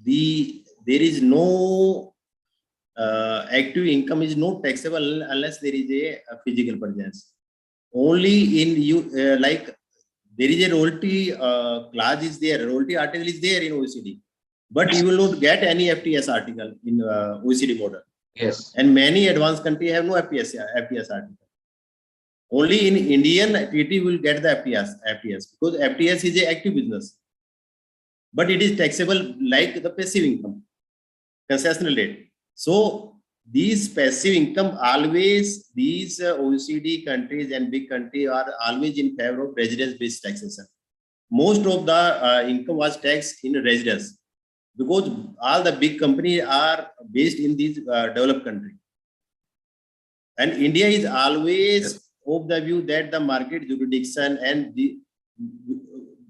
A: There is no active income is not taxable unless there is a physical presence. Only in you like there is a royalty clause is there, royalty article is there in OECD, but you will not get any FTS article in OECD model.
B: Yes.
A: And many advanced countries have no FTS article. Only in Indian treaty will get the FTS because FTS is a active business, but it is taxable like the passive income, concessional rate. So these passive income always, these OECD countries and big countries are always in favor of residence-based taxation. Most of the income was taxed in residence because all the big companies are based in these developed countries. And India is always of the view that the market jurisdiction and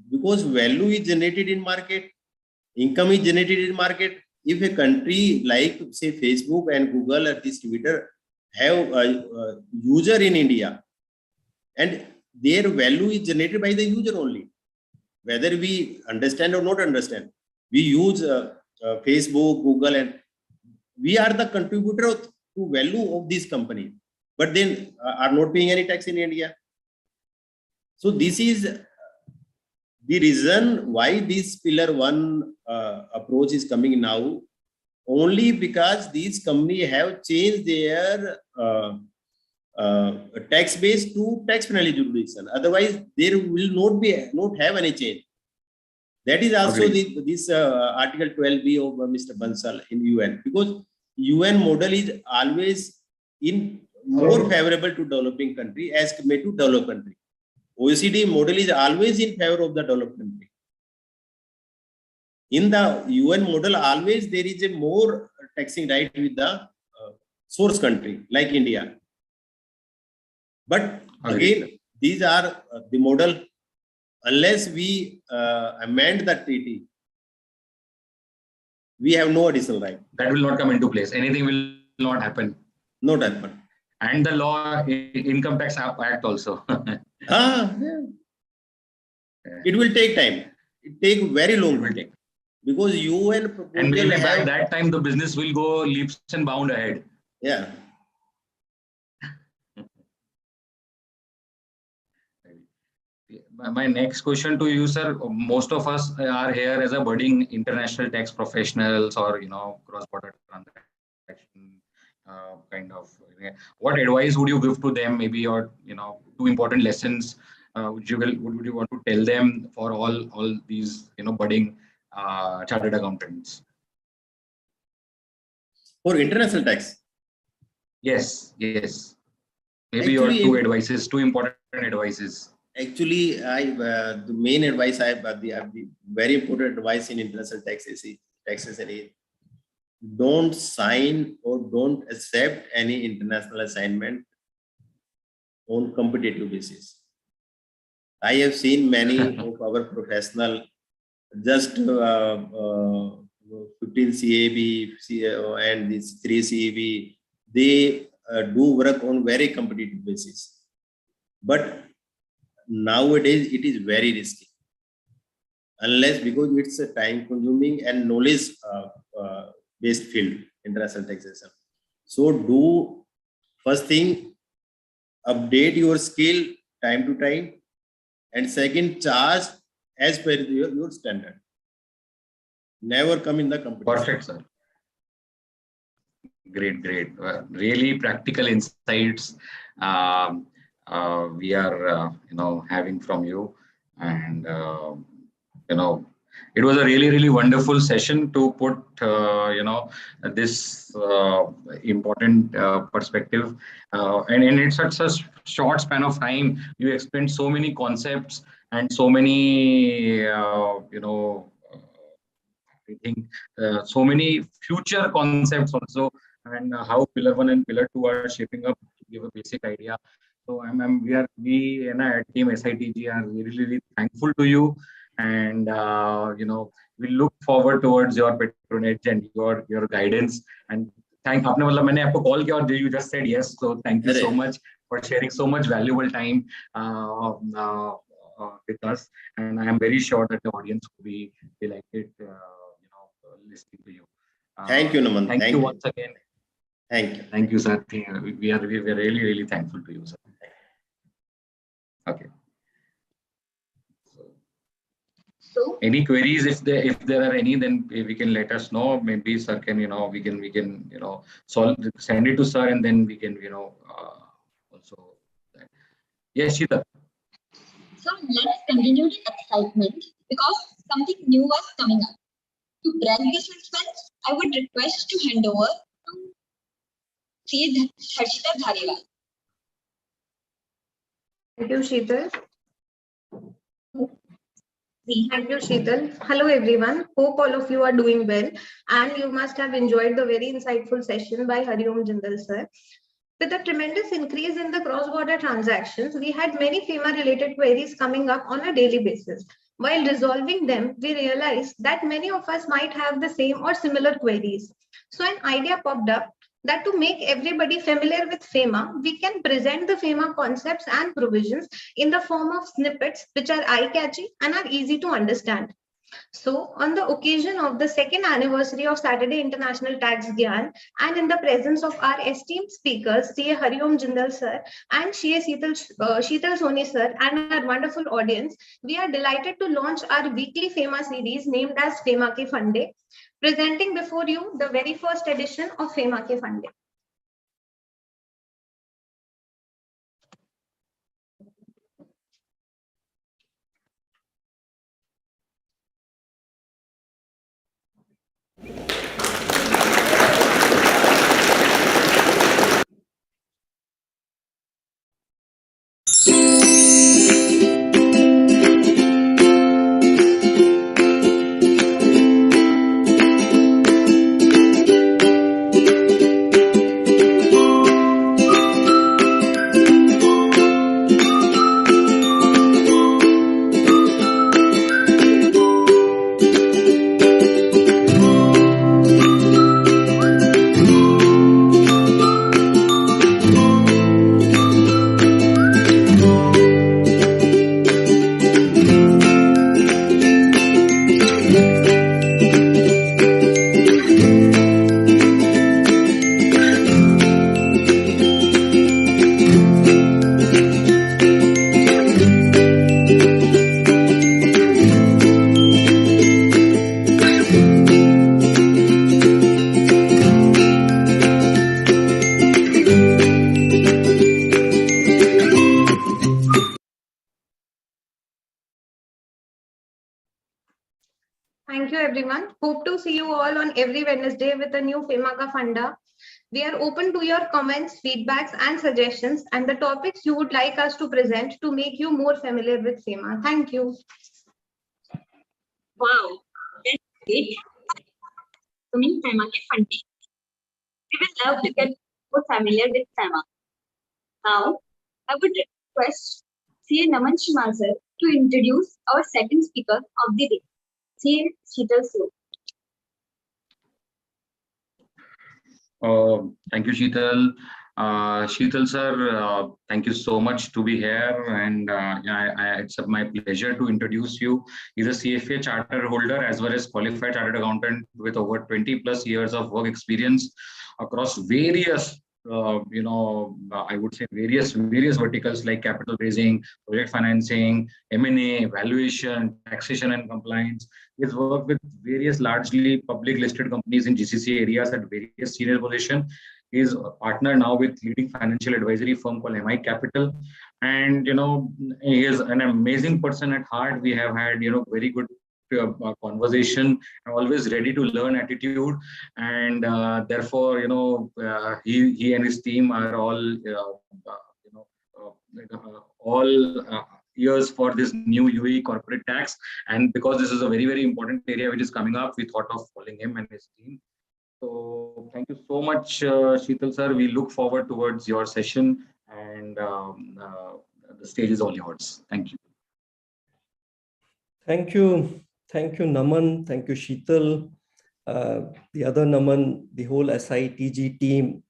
A: because value is generated in market, income is generated in market. If a country like say Facebook and Google or this Twitter have a user in India and their value is generated by the user only, whether we understand or not understand, we use Facebook, Google, and we are the contributor to value of this company, but then are not paying any tax in India. So this is the reason why this Pillar 1 approach is coming now, only because these companies have changed their tax base to tax penalty jurisdiction. Otherwise, there will not have any change. That is also this Article 12B of Mr. Bansal in UN, because UN model is always in more favorable to developing country as compared to developed country. OECD model is always in favor of the developed country. In the UN model, always there is a more taxing right with the source country like India. But again, these are the model. Unless we amend the treaty, we have no additional right.
B: That will not come into place. Anything will not happen.
A: Not happen.
B: And the law, Income Tax Act also.
A: It will take time. It take very long time. Because UN proposal
B: and maybe by that time the business will go leaps and bounds ahead.
A: Yeah.
B: My next question to you, sir. Most of us are here as a budding international tax professionals or cross-border transaction kind of. What advice would you give to them? Maybe or two important lessons would you want to tell them for all these budding chartered accountants?
A: For international tax.
B: Yes. Maybe your two important advices.
A: Actually, the main advice I have, the very important advice in international taxation is don't sign or don't accept any international assignment on competitive basis. I have seen many of our professional just 15 CAB and this 3 CAB, they do work on very competitive basis. But nowadays it is very risky, unless because it's a time consuming and knowledge based field, international taxation. So do first thing, update your skill time to time, and second, charge as per your standard. Never come in the competition.
B: Perfect, sir. Great, great. Really practical insights we are, having from you, and it was a really, really wonderful session to put, this important perspective, and in such a short span of time, you explained so many concepts and so many, I think so many future concepts also, and how Pillar 1 and Pillar 2 are shaping up to give a basic idea. So we and our team SITG are really, really thankful to you, and we look forward towards your patronage and your guidance. And आपने मतलब मैंने आपको call किया और you just said yes. So thank you so much for sharing so much valuable time with us, and I am very sure that the audience will be delighted. Listening to you.
A: Thank you, Naman.
B: Thank you once again.
A: Thank you.
B: Thank you, sir. We are really, really thankful to you, sir. Okay. So any queries, if there are any, then we can let us know. Maybe sir can, we can send it to sir, and then we can, also. Yes, Sheetal.
E: So let's continue the excitement because something new was coming up. To break the suspense, I would request to hand over to C. Harshita Dhariwal.
G: Thank you, Sheetal. Thank you, Sheetal. Hello, everyone. Hope all of you are doing well, and you must have enjoyed the very insightful session by Hariom Jindal sir. With a tremendous increase in the cross-border transactions, we had many FEMA-related queries coming up on a daily basis. While resolving them, we realized that many of us might have the same or similar queries. So an idea popped up that to make everybody familiar with FEMA, we can present the FEMA concepts and provisions in the form of snippets which are eye-catchy and are easy to understand. So, on the occasion of the second anniversary of Saturday International Tax Gyan, and in the presence of our esteemed speakers, CA Hariom Jindal sir and CA Sheetal Soni sir, and our wonderful audience, we are delighted to launch our weekly FEMA series named as FEMA Ke Fande, presenting before you the very first edition of FEMA Ke Fande. Thank you, everyone. Hope to see you all on every Wednesday with a new FEMA Ka Fanda. We are open to your comments, feedbacks, and suggestions, and the topics you would like us to present to make you more familiar with FEMA. Thank you.
E: Wow, that's great. Coming FEMA Ke Fande. We will love to get more familiar with FEMA. Now, I would request CA Naman Shimazar to introduce our second speaker of the day, CA Sheetal Sood.
B: Thank you, Sheetal. Sheetal sir, thank you so much to be here, and it's my pleasure to introduce you. He's a CFA charter holder as well as qualified chartered accountant with over 20 plus years of work experience across various I would say various verticals like capital raising, project financing, M&A, valuation, taxation and compliance. He's worked with various largely public listed companies in GCC areas at various senior positions. He's a partner now with leading financial advisory firm called MI Capital. And, he is an amazing person at heart. We have had, very good conversation, and always ready to learn attitude, and therefore he and his team are all ears for this new UAE corporate tax. And because this is a very important area which is coming up, we thought of calling him and his team. So thank you so much, Sheetal sir. We look forward towards your session, and the stage is all yours. Thank you.
C: Thank you. Thank you, Naman. Thank you, Sheetal. The other Naman, the whole SITG team.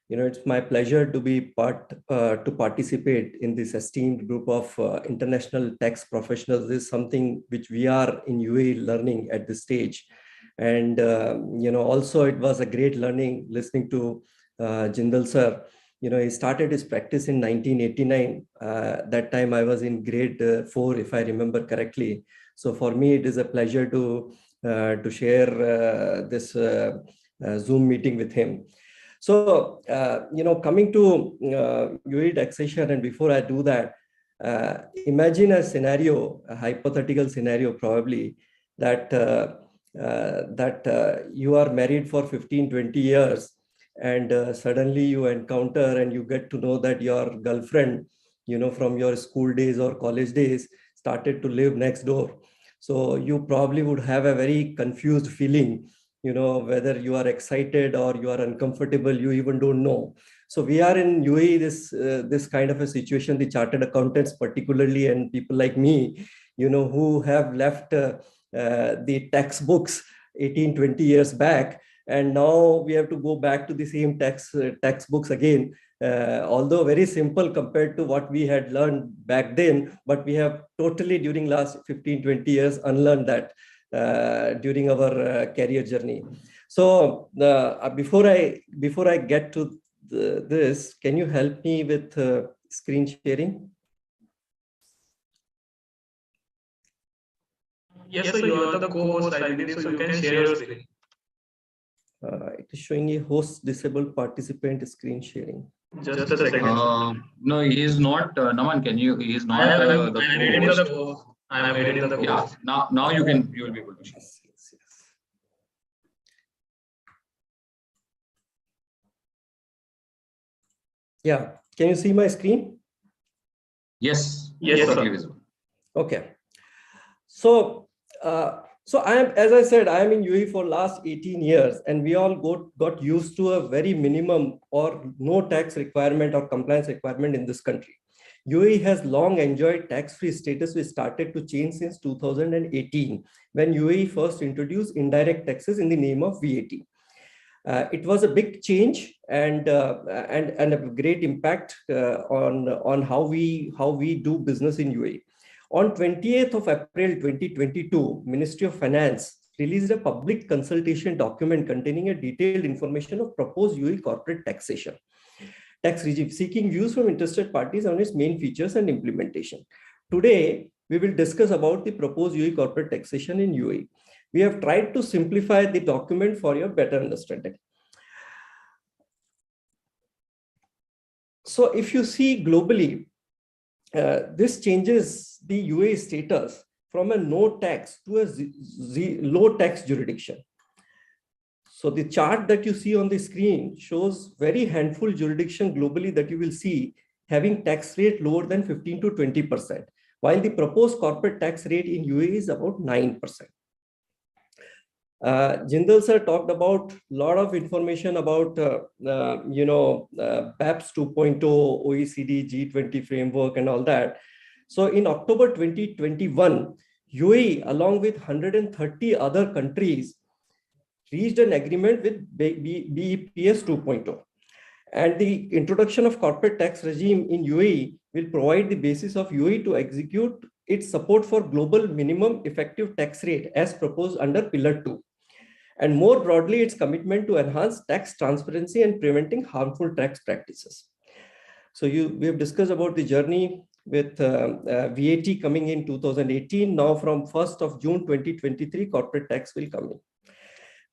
C: It's my pleasure to be to participate in this esteemed group of international tax professionals. This is something which we are in UAE learning at this stage. And, also it was a great learning listening to Jindal sir. He started his practice in 1989. That time I was in grade 4, if I remember correctly. So for me, it is a pleasure to share this Zoom meeting with him. So, coming to UAE taxation, and before I do that, imagine a scenario, a hypothetical scenario probably, that you are married for 15-20 years, and suddenly you encounter and you get to know that your girlfriend, from your school days or college days, started to live next door. So you probably would have a very confused feeling, whether you are excited or you are uncomfortable, you even don't know. So we are in UAE, this kind of a situation, the chartered accountants particularly, and people like me, who have left the textbooks 18-20 years back, and now we have to go back to the same textbooks again. Although very simple compared to what we had learned back then, but we have totally during last 15-20 years unlearned that during our career journey. So before I get to this, can you help me with screen sharing?
D: Yes, so you are the co-host, I believe, so you can share your screen.
C: It is showing a host disabled participant screen sharing.
D: Just a second.
B: No, he is not. Naman, he is not
D: I'm
B: the
D: editing the co-host. I'm editing the co-host.
B: Yeah, now you will be able to share.
C: Yes. Yeah, can you see my screen?
B: Yes,
D: yes,
B: totally visible.
C: Okay. So I am, as I said, I am in UAE for last 18 years, and we all got used to a very minimum or no tax requirement or compliance requirement in this country. UAE has long enjoyed tax-free status, which started to change since 2018, when UAE first introduced indirect taxes in the name of VAT. It was a big change and a great impact on how we do business in UAE. On 28th of April 2022, Ministry of Finance released a public consultation document containing a detailed information of proposed UAE corporate taxation tax regime, seeking views from interested parties on its main features and implementation. Today, we will discuss about the proposed UAE corporate taxation in UAE. We have tried to simplify the document for your better understanding. So if you see globally, this changes the UAE status from a no tax to a low tax jurisdiction. So the chart that you see on the screen shows very handful jurisdiction globally that you will see having tax rate lower than 15 to 20%, while the proposed corporate tax rate in UAE is about 9%. Jindal sir talked about a lot of information about, BAPS 2.0, OECD, G20 framework and all that. So in October 2021, UAE, along with 130 other countries, reached an agreement with BEPS 2.0. And the introduction of corporate tax regime in UAE will provide the basis of UAE to execute its support for global minimum effective tax rate as proposed under Pillar 2. And more broadly, its commitment to enhance tax transparency and preventing harmful tax practices. So we have discussed about the journey with VAT coming in 2018. Now from 1st of June 2023, corporate tax will come in.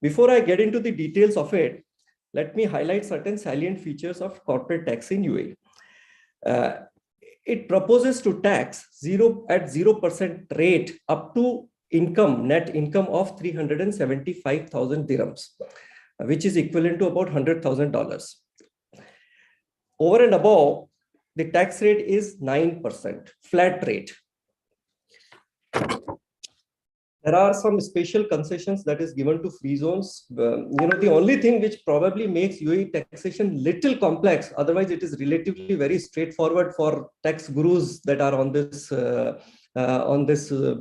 C: Before I get into the details of it, let me highlight certain salient features of corporate tax in UAE. It proposes to tax at 0% rate up to net income of 375,000 dirhams, which is equivalent to about $100,000. Over and above, the tax rate is 9%, flat rate. There are some special concessions that is given to free zones. The only thing which probably makes UAE taxation little complex, otherwise it is relatively very straightforward for tax gurus that are on this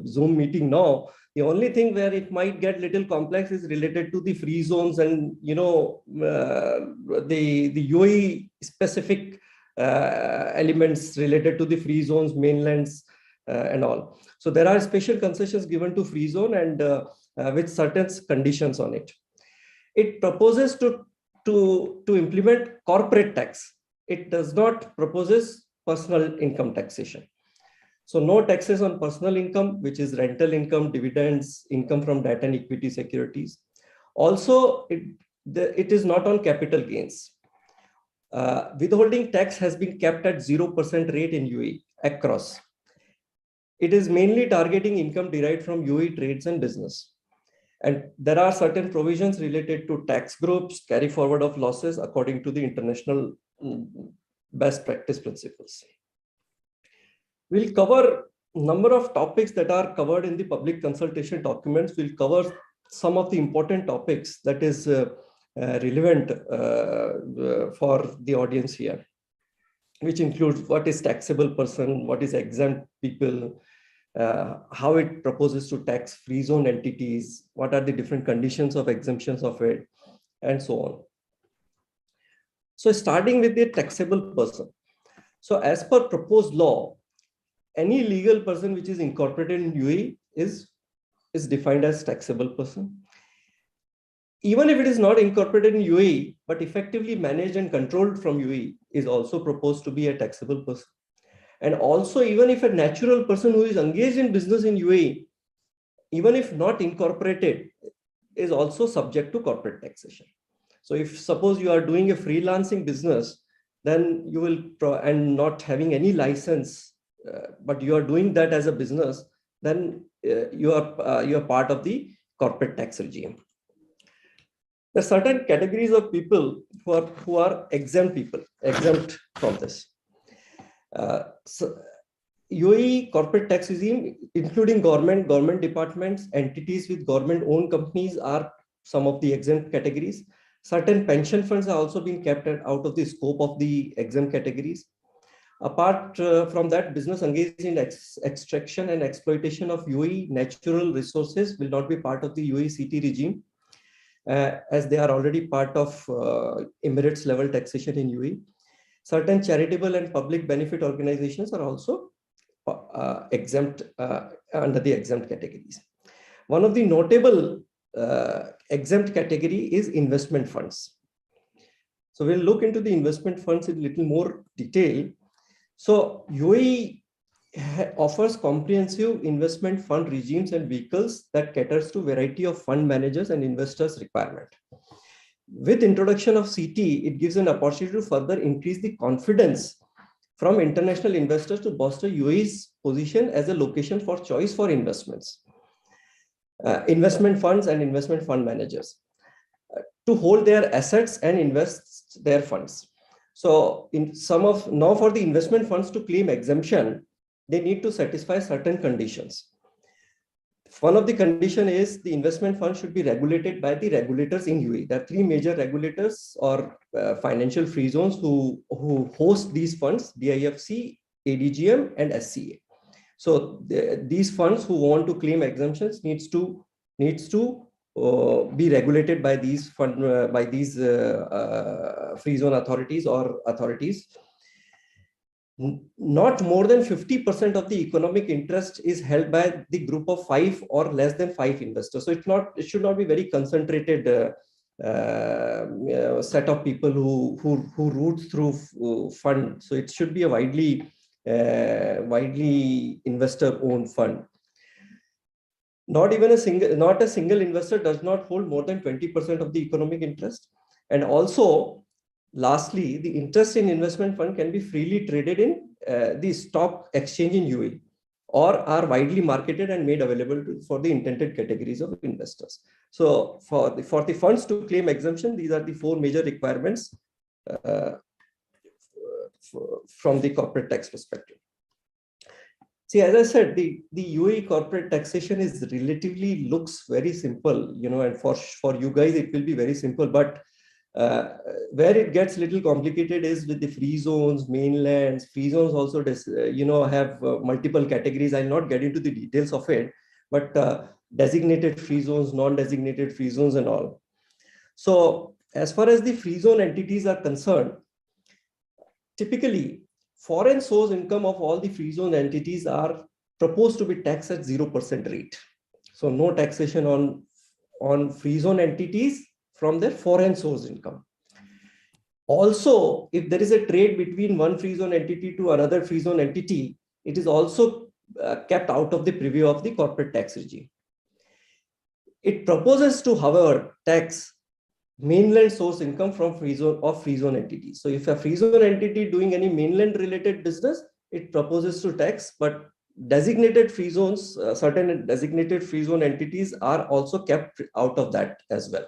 C: Zoom meeting now. The only thing where it might get little complex is related to the free zones and the UAE specific elements related to the free zones, mainlands, and all. So there are special concessions given to free zone and with certain conditions on it. It proposes to implement corporate tax. It does not proposes personal income taxation. So no taxes on personal income, which is rental income, dividends, income from debt and equity securities. Also, it is not on capital gains. Withholding tax has been kept at 0% rate in UAE across. It is mainly targeting income derived from UAE trades and business. And there are certain provisions related to tax groups, carry forward of losses according to the international best practice principles. We'll cover a number of topics that are covered in the public consultation documents. We'll cover some of the important topics that is relevant for the audience here, which includes what is taxable person, what is exempt people, how it proposes to tax free zone entities, what are the different conditions of exemptions of it, and so on. So starting with the taxable person. So as per proposed law, any legal person which is incorporated in UAE is defined as taxable person. Even if it is not incorporated in UAE, but effectively managed and controlled from UAE, is also proposed to be a taxable person. And also, even if a natural person who is engaged in business in UAE, even if not incorporated, is also subject to corporate taxation. So if suppose you are doing a freelancing business, then you will, and not having any license, but you are doing that as a business, then you are part of the corporate tax regime. There are certain categories of people who are exempt from this. So UAE corporate tax regime, including government departments, entities with government-owned companies are some of the exempt categories. Certain pension funds are also being kept out of the scope of the exempt categories. Apart from that, business engaged in extraction and exploitation of UAE natural resources will not be part of the UAE CT regime, as they are already part of Emirates level taxation in UAE. Certain charitable and public benefit organizations are also exempt under the exempt categories. One of the notable exempt category is investment funds. So we'll look into the investment funds in a little more detail. So UAE offers comprehensive investment fund regimes and vehicles that caters to variety of fund managers and investors' requirement. With introduction of CT, it gives an opportunity to further increase the confidence from international investors to bolster UAE's position as a location for choice for investments, investment funds and investment fund managers to hold their assets and invest their funds. So now for the investment funds to claim exemption, they need to satisfy certain conditions. one of the condition is the investment fund should be regulated by the regulators in UAE. There are three major regulators or financial free zones who host these funds: DIFC, ADGM, and SCA. So these funds who want to claim exemptions needs to be regulated by these free zone authorities or authorities. Not more than 50% of the economic interest is held by the group of 5 or less than 5 investors. So it should not be very concentrated set of people who root through fund. So it should be a widely investor owned fund. Not a single investor does not hold more than 20% of the economic interest. And also, lastly, the interest in investment fund can be freely traded in the stock exchange in UAE or are widely marketed and made available for the intended categories of investors. So for the funds to claim exemption, these are the 4 major requirements from the corporate tax perspective. See, as I said, the UAE corporate taxation is relatively looks very simple, and for you guys, it will be very simple, but where it gets a little complicated is with the free zones, mainlands. Free zones also, have multiple categories. I'll not get into the details of it, but designated free zones, non-designated free zones and all. So as far as the free zone entities are concerned, typically foreign source income of all the free zone entities are proposed to be taxed at 0% rate. So no taxation on free zone entities from their foreign source income. Also, if there is a trade between one free zone entity to another free zone entity, it is also kept out of the preview of the corporate tax regime. It proposes to, however, tax mainland source income from free zone entities. So if a free zone entity doing any mainland related business, it proposes to tax, but designated free zones, certain designated free zone entities are also kept out of that as well.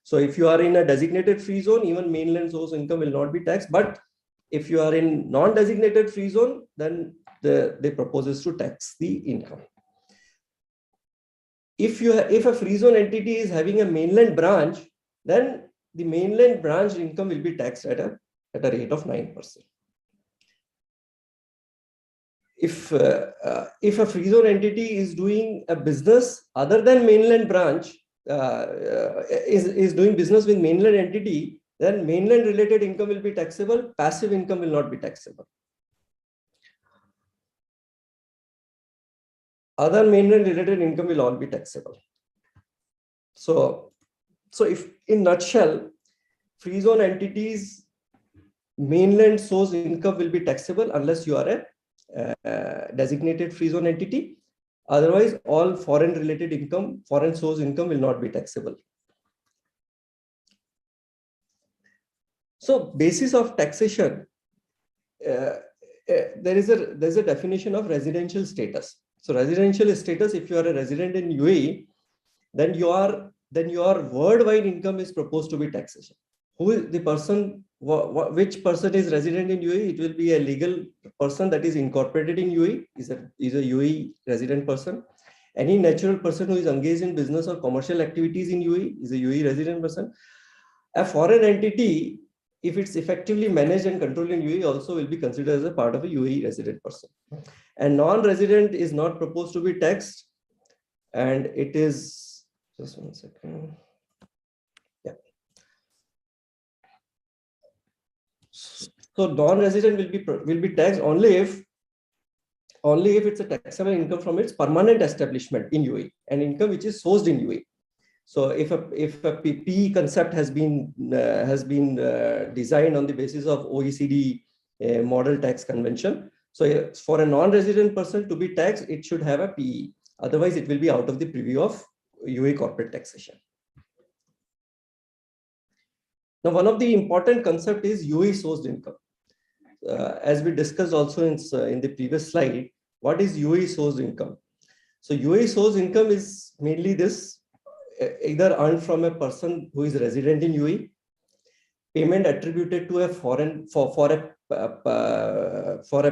C: So if you are in a designated free zone, even mainland source income will not be taxed. But if you are in non-designated free zone, then they proposes to tax the income. If a free zone entity is having a mainland branch, then the mainland branch income will be taxed at a rate of 9%. If a free zone entity is doing a business other than mainland branch, is doing business with mainland entity, then mainland related income will be taxable, passive income will not be taxable. Other mainland related income will all be taxable. So if in nutshell, free zone entities mainland source income will be taxable unless you are a designated free zone entity. Otherwise, all foreign related income, foreign source income will not be taxable. So basis of taxation, there's a definition of residential status. So residential status, if you are a resident in UAE, then your worldwide income is proposed to be taxation. Who is the person? Which person is resident in UAE? It will be a legal person that is incorporated in UAE, is a UAE resident person. Any natural person who is engaged in business or commercial activities in UAE is a UAE resident person. A foreign entity, if it's effectively managed and controlled in UAE, also will be considered as a part of a UAE resident person. And non-resident is not proposed to be taxed, and it is just 1 second. Yeah. So non-resident will be taxed only if it's a taxable income from its permanent establishment in UAE and income which is sourced in UAE. So if a PE concept has been designed on the basis of OECD model tax convention, so for a non-resident person to be taxed, it should have a PE. Otherwise, it will be out of the preview of UAE corporate taxation. Now, one of the important concept is UAE sourced income. As we discussed also in the previous slide, what is UAE sourced income? So UAE sourced income is mainly this, either earned from a person who is resident in UAE, payment attributed to a foreign for a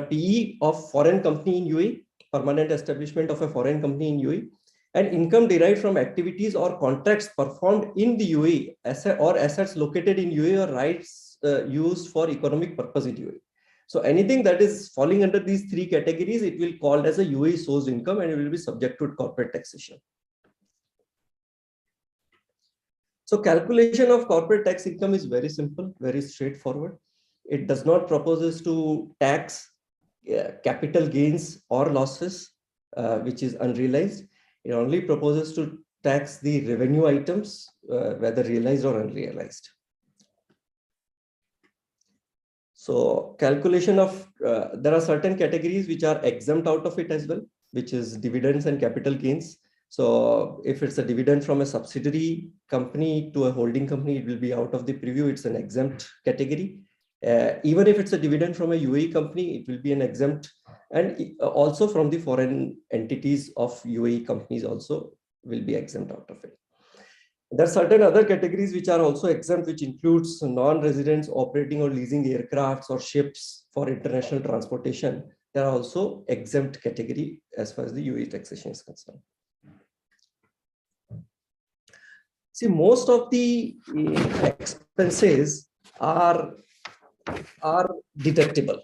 C: PE of foreign company in UAE, permanent establishment of a foreign company in UAE, and income derived from activities or contracts performed in the UAE or assets located in UAE or rights used for economic purpose in UAE. So anything that is falling under these three categories, it will called as a UAE sourced income and it will be subject to corporate taxation. So calculation of corporate tax income is very simple, very straightforward. It does not propose to tax capital gains or losses, which is unrealized. It only proposes to tax the revenue items, whether realized or unrealized. So calculation of, there are certain categories which are exempt out of it as well, which is dividends and capital gains. So if it's a dividend from a subsidiary company to a holding company, it will be out of the preview. It's an exempt category. Even if it's a dividend from a UAE company, it will be an exempt, and also from the foreign entities of UAE companies also will be exempt out of it. There are certain other categories which are also exempt, which includes non-residents operating or leasing aircrafts or ships for international transportation. They are also exempt category as far as the UAE taxation is concerned. See, most of the expenses are deductible.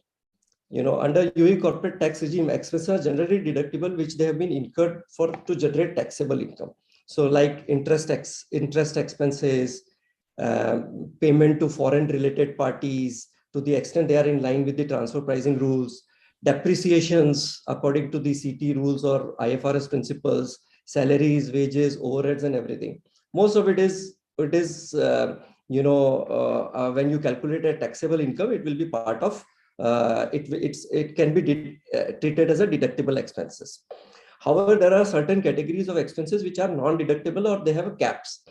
C: You know, under UAE corporate tax regime, expenses are generally deductible, which they have been incurred to generate taxable income. So, like interest expenses, payment to foreign related parties, to the extent they are in line with the transfer pricing rules, depreciations according to the CT rules or IFRS principles, salaries, wages, overheads, and everything. Most of it is when you calculate a taxable income, it will be part of it can be treated as a deductible expenses. However, there are certain categories of expenses which are non-deductible or they have caps.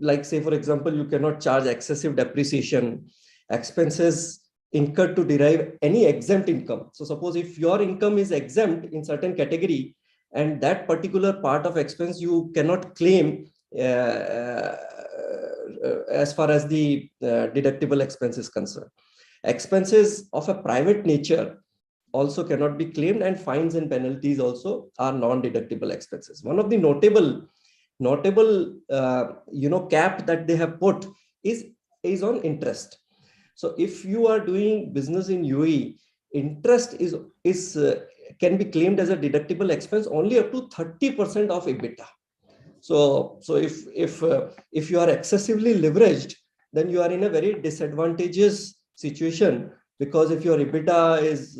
C: Like, say, for example, you cannot charge excessive depreciation, expenses incurred to derive any exempt income. So suppose if your income is exempt in certain category and that particular part of expense you cannot claim as far as the deductible expense is concerned. Expenses of a private nature also cannot be claimed, and fines and penalties also are non-deductible expenses. One of the notable cap that they have put is on interest. So if you are doing business in UAE, interest can be claimed as a deductible expense only up to 30% of EBITDA. So if you are excessively leveraged, then you are in a very disadvantageous situation, because if your EBITDA is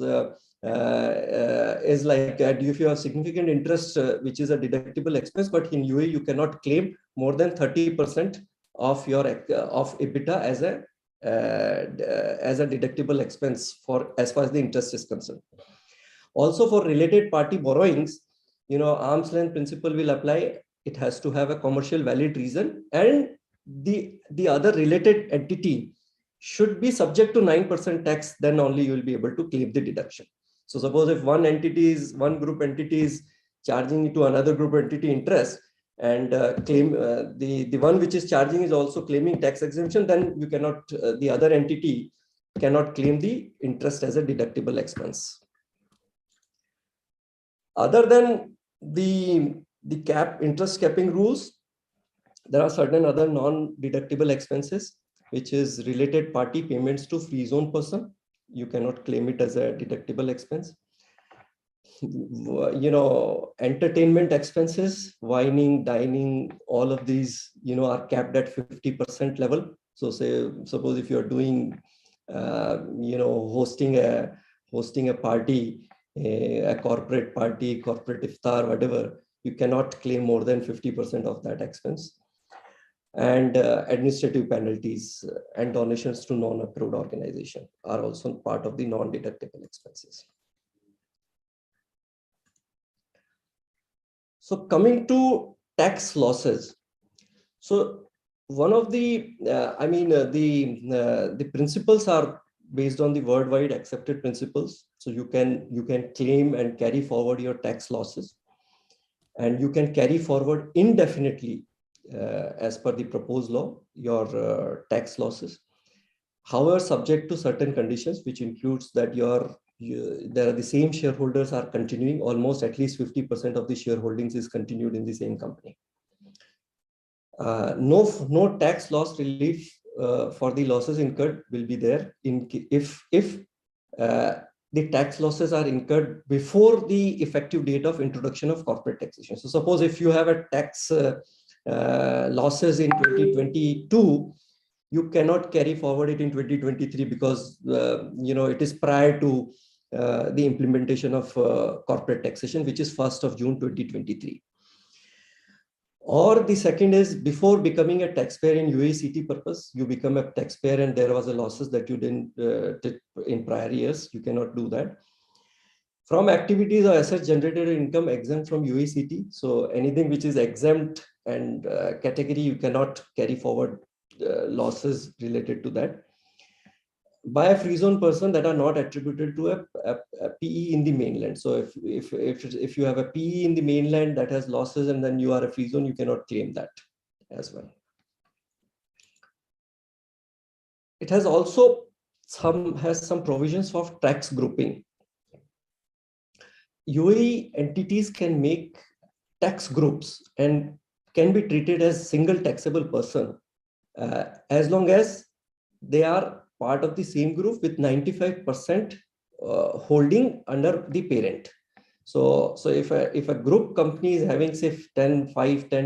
C: like if you have significant interest, which is a deductible expense, but in UAE you cannot claim more than 30% of your of EBITDA as a deductible expense for as far as the interest is concerned. Also, for related party borrowings, arm's length principle will apply. It has to have a commercial valid reason, and the other related entity should be subject to 9% tax. Then only you will be able to claim the deduction. So suppose if one group entity is charging to another group entity interest, and claim the one which is charging is also claiming tax exemption, then you cannot the other entity cannot claim the interest as a deductible expense. Other than the interest capping rules, there are certain other non-deductible expenses, which is related party payments to free zone person. You cannot claim it as a deductible expense. Entertainment expenses, wining, dining, all of these, are capped at 50% level. So suppose if you're doing, hosting a party, a corporate party, corporate iftar, whatever, you cannot claim more than 50% of that expense. And administrative penalties and donations to non-approved organization are also part of the non-deductible expenses. So coming to tax losses. So one of the, the principles are based on the worldwide accepted principles. So you can claim and carry forward your tax losses, and you can carry forward indefinitely as per the proposed law, your tax losses. However, subject to certain conditions, which includes that your there are the same shareholders are continuing, almost at least 50% of the shareholdings is continued in the same company. No tax loss relief for the losses incurred will be there if the tax losses are incurred before the effective date of introduction of corporate taxation. So suppose if you have a tax losses in 2022, you cannot carry forward it in 2023 because it is prior to the implementation of corporate taxation, which is 1st of June 2023. Or the second is before becoming a taxpayer in UAE purpose, you become a taxpayer and there was a losses that you didn't did in prior years. You cannot do that. From activities or assets generated income exempt from UAE. So anything which is exempt and category, you cannot carry forward losses related to that. By a free zone person that are not attributed to a PE in the mainland. So if you have a PE in the mainland that has losses and then you are a free zone, you cannot claim that as well. It has also some provisions for tax grouping. UAE entities can make tax groups and can be treated as single taxable person as long as they are part of the same group with 95% holding under the parent. So if a group company is having say 10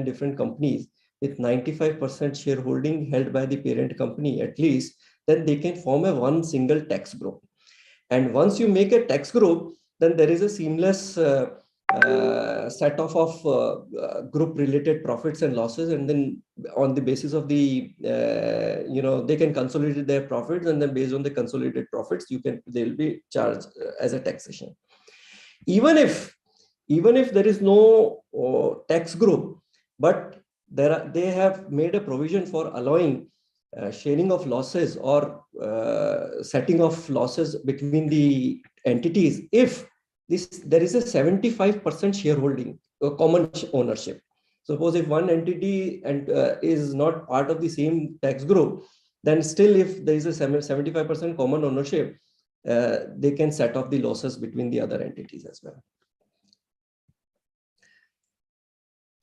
C: different companies with 95% shareholding held by the parent company at least, then they can form one single tax group. And once you make a tax group, then there is a seamless set of group related profits and losses, and then on the basis of the they can consolidate their profits, and then based on the consolidated profits they'll be charged as a taxation. Even if there is no tax group, but they have made a provision for allowing sharing of losses or setting of losses between the entities if there is a 75% shareholding, common ownership. Suppose if one entity is not part of the same tax group, then still if there is a 75% common ownership, they can set off the losses between the other entities as well.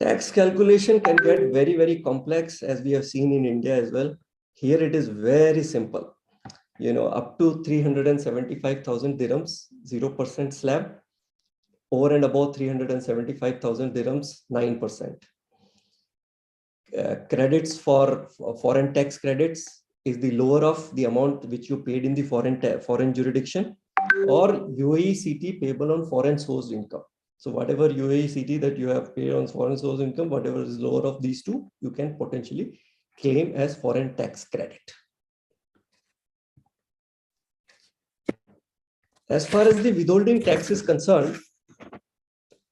C: Tax calculation can get very, very complex, as we have seen in India as well. Here it is very simple. Up to 375,000 dirhams, 0% slab. Over and above 375,000 dirhams, 9%. Credits for foreign tax credits is the lower of the amount which you paid in the foreign jurisdiction, or UAE payable on foreign source income. So whatever UAE that you have paid on foreign source income, whatever is lower of these two, you can potentially claim as foreign tax credit. As far as the withholding tax is concerned,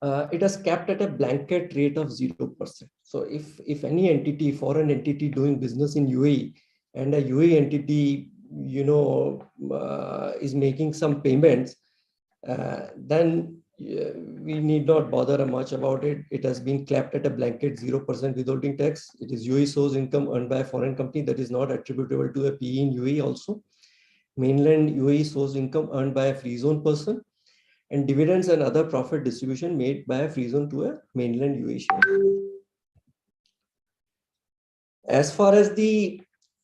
C: it is capped at a blanket rate of 0%. So if any entity, foreign entity doing business in UAE and a UAE entity, is making some payments, then we need not bother much about it. It has been capped at a blanket 0% withholding tax. It is UAE source income earned by a foreign company that is not attributable to a PE in UAE also. Mainland UAE source income earned by a free zone person, and dividends and other profit distribution made by a free zone to a mainland UAE shareholder. As far as the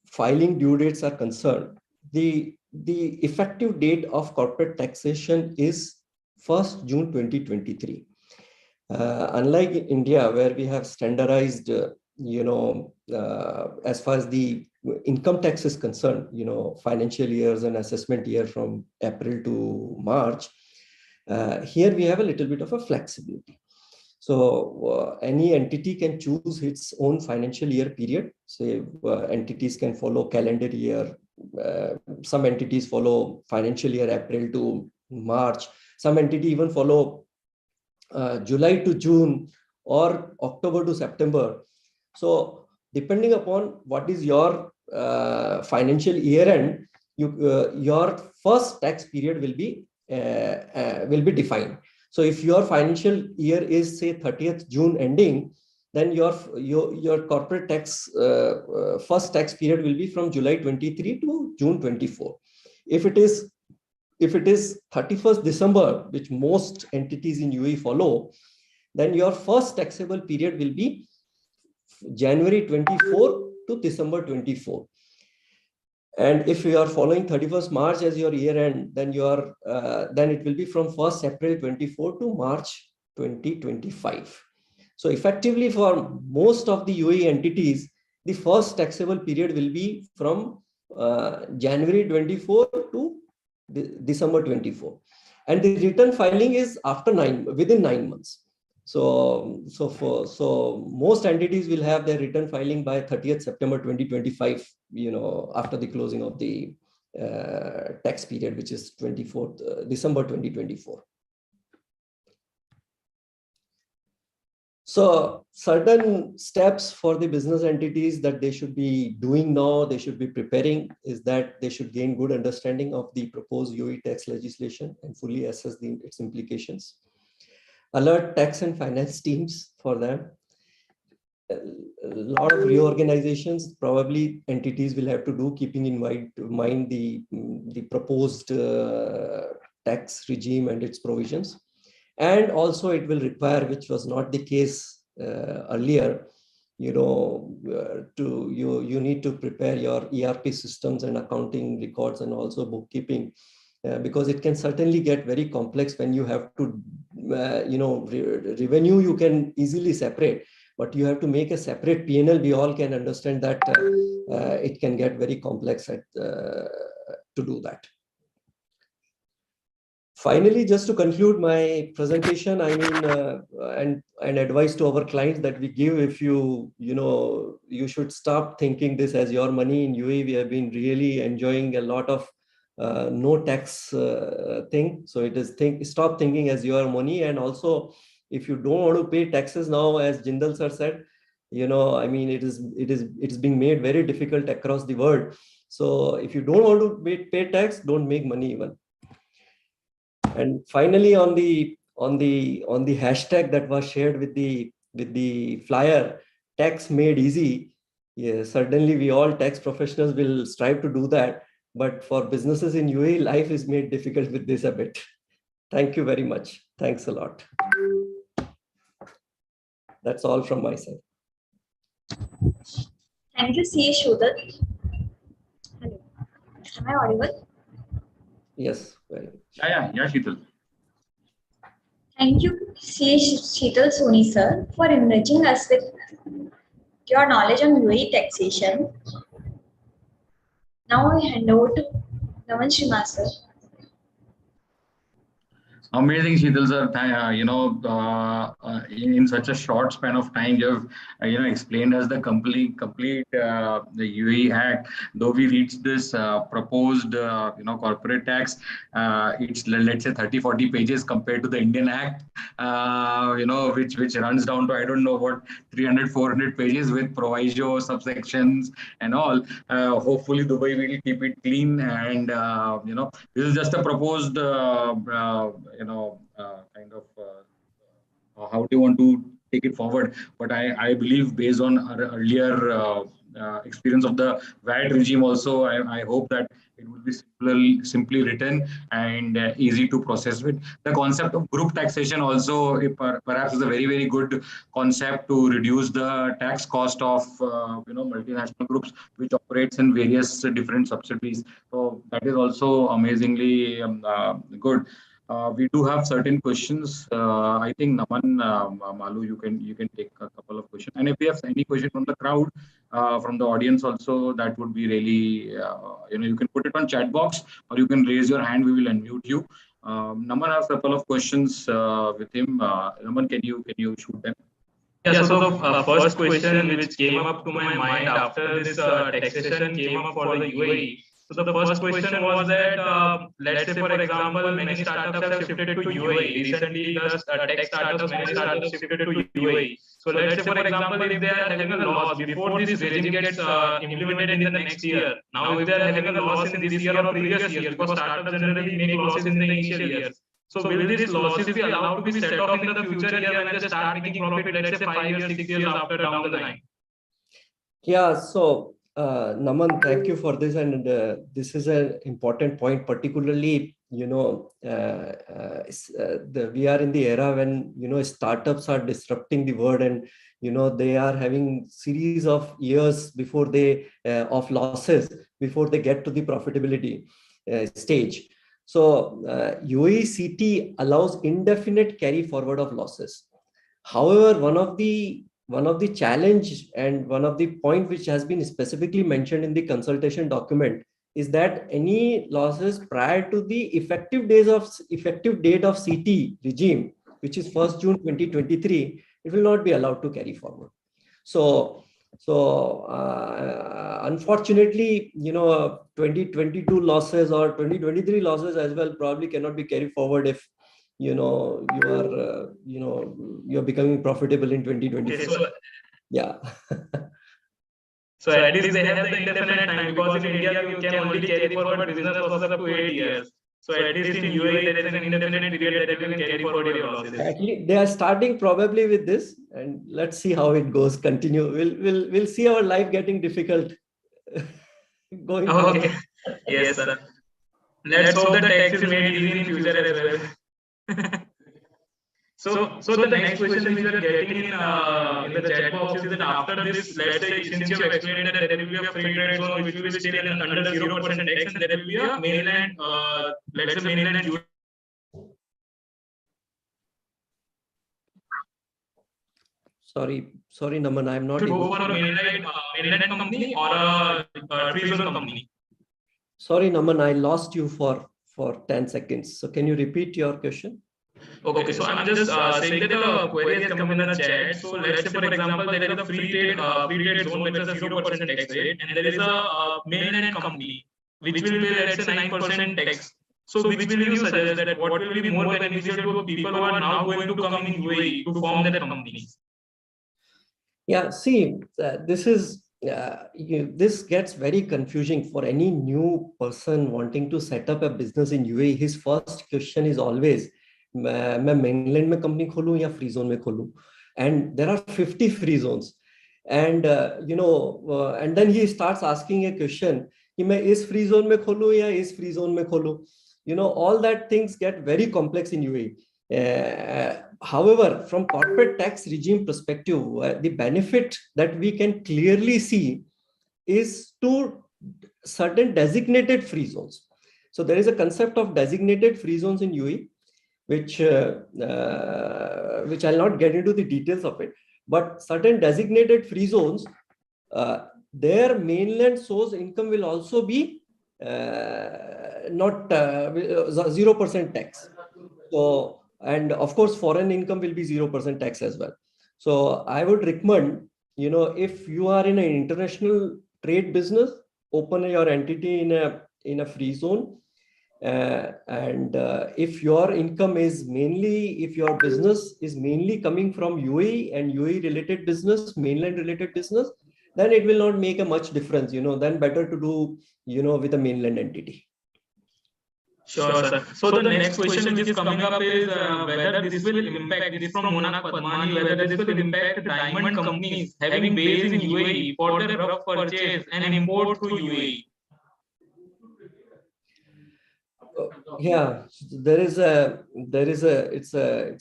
C: filing due dates are concerned, the effective date of corporate taxation is 1st June 2023. Unlike India, where we have standardized, as far as the income tax is concerned, financial years and assessment year from April to March, here we have a little bit of a flexibility. So any entity can choose its own financial year period. Say entities can follow calendar year. Some entities follow financial year April to March. Some entity even follow July to June or October to September. So depending upon what is your financial year end, your first tax period will be defined. So if your financial year is say 30th June ending, then your corporate tax first tax period will be from July 23 to June 24. If it is if it is 31st December, which most entities in UAE follow, then your first taxable period will be January 24 to December 24. And if you are following 31st March as your year end, then then it will be from 1st April 24 to March 2025. So effectively, for most of the UAE entities, the first taxable period will be from January 24 to December 24. And the return filing is within 9 months. So most entities will have their return filing by 30th September 2025, after the closing of the tax period, which is 24th December 2024. So certain steps for the business entities that they should be doing now, they should be preparing, is that they should gain good understanding of the proposed UAE tax legislation and fully assess its implications. Alert tax and finance teams for them. A lot of reorganizations probably entities will have to do, keeping in mind the proposed tax regime and its provisions. And also it will require, which was not the case earlier, you need to prepare your ERP systems and accounting records and also bookkeeping, because it can certainly get very complex when you have to, revenue you can easily separate, but you have to make a separate P&L. We all can understand that it can get very complex to do that. Finally, just to conclude my presentation, I mean, and advice to our clients that we give, if you should stop thinking this as your money. In UAE, we have been really enjoying a lot of no tax thing. So stop thinking as your money. And also, if you don't want to pay taxes now, as Jindal sir said, I mean, it is being made very difficult across the world. So if you don't want to pay tax, don't make money even. And finally, on the hashtag that was shared with the flyer, tax made easy. Yeah, certainly we all tax professionals will strive to do that. But for businesses in UAE, life is made difficult with this a bit. Thank you very much. Thanks a lot. That's all from my side.
E: Thank you, C. Shudar. Hello. Am I audible?
C: Yes, very much.
B: Yeah, Sheetal.
E: Thank you, C. Sheetal Soni sir, for enriching us with your knowledge on UAE taxation. Now I hand over to Naman Shrima sir.
B: Amazing, Sheetal sir. In such a short span of time, you have explained us the complete the UAE Act. Though we reached this proposed corporate tax, it's, let's say, 30-40 pages compared to the Indian Act, which runs down to, I don't know what, 300-400 pages with proviso, subsections and all. Hopefully Dubai will keep it clean, and this is just a proposed kind of how do you want to take it forward. But I believe, based on our earlier experience of the VAT regime also, I hope that it will be simply written and easy to process with. The concept of group taxation also perhaps is a very, very good concept to reduce the tax cost of multinational groups which operates in various different subsidiaries. So that is also amazingly good. We do have certain questions. I think Naman, Malu, you can take a couple of questions. And if we have any question from the crowd, from the audience also, that would be really, you can put it on chat box, or you can raise your hand. We will unmute you. Naman has a couple of questions with him. Naman, can you shoot them?
D: Yeah, so the first question which came up to my mind after this taxation came up for the UAE. So the first question was that, let's say, for example, many startups have shifted to UAE. Recently, tech startups, many startups shifted to UAE. So let's say, for example, if they are having a loss before this regime gets implemented in the next year. Now, if they are having a loss in this year or previous years, because startups generally make losses in the initial years. So will these losses be allowed to be set off in the future year when they start making profit, let's say 5 years, 6 years after down the line?
C: Yeah, so Naman, thank you for this. And this is an important point, particularly we are in the era when, startups are disrupting the world, and, they are having series of years before they, of losses before they get to the profitability stage. So UAE allows indefinite carry forward of losses. However, one of the challenge and one of the point which has been specifically mentioned in the consultation document is that any losses prior to the effective date of CT regime, which is 1st June 2023, it will not be allowed to carry forward. So unfortunately, 2022 losses or 2023 losses as well probably cannot be carried forward if you're becoming profitable in 2023.
D: Okay, so
C: Yeah.
D: So at least they have the indefinite time, because in India you can only carry forward business losses up to 8 years. So at least in UAE there is an indefinite period that you can carry forward your losses.
C: Actually, they are starting probably with this, and let's see how it goes. Continue. We'll see our life getting difficult going forward.
D: Okay. Yes, sir. Let's hope the tax is made easy in future as well. So the next question which we are getting in the chat box is that after this, let's say, since you have explained that there will be a free trade zone which will be still under 0% tax, and there will be a mainland, let's say mainland.
C: Sorry, Naman, I'm not
D: Should
C: able.
D: go for a mainland company or a free zone company.
C: Sorry, Naman, I lost you for 10 seconds. So can you repeat your question?
D: Okay, so I'm just saying that a query has come in the chat. So let's say, for example, there is a free trade zone with a 0% tax rate, and there is a mainland company which will pay, let's say, 9% tax. So which will you suggest that what will be more beneficial to people who are now going to come in UAE to form their companies?
C: Yeah, see, this gets very confusing for any new person wanting to set up a business in UAE. His first question is always, मैं mainland में company खोलूं या free zone में खोलूं? And there are 50 free zones, and and then he starts asking a question कि मैं इस free zone में खोलूं या इस free zone में खोलूं? All that things get very complex in UAE. However, from corporate tax regime perspective, the benefit that we can clearly see is to certain designated free zones. So there is a concept of designated free zones in UAE, which I'll not get into the details of it, but certain designated free zones, their mainland source income will also be not 0% tax. So, and of course, foreign income will be 0% tax as well. So I would recommend, if you are in an international trade business, open your entity in a free zone. And if your income is mainly, if your business is mainly coming from UAE and UAE related business, mainland related business, then it will not make a much difference, then better to do, with a mainland entity.
D: Sure, sir. So the next question which is coming up is whether this will impact, this is from Monak Padmani, whether this will impact diamond companies having base in UAE for their rough purchase and import through UAE.
C: Yeah, it's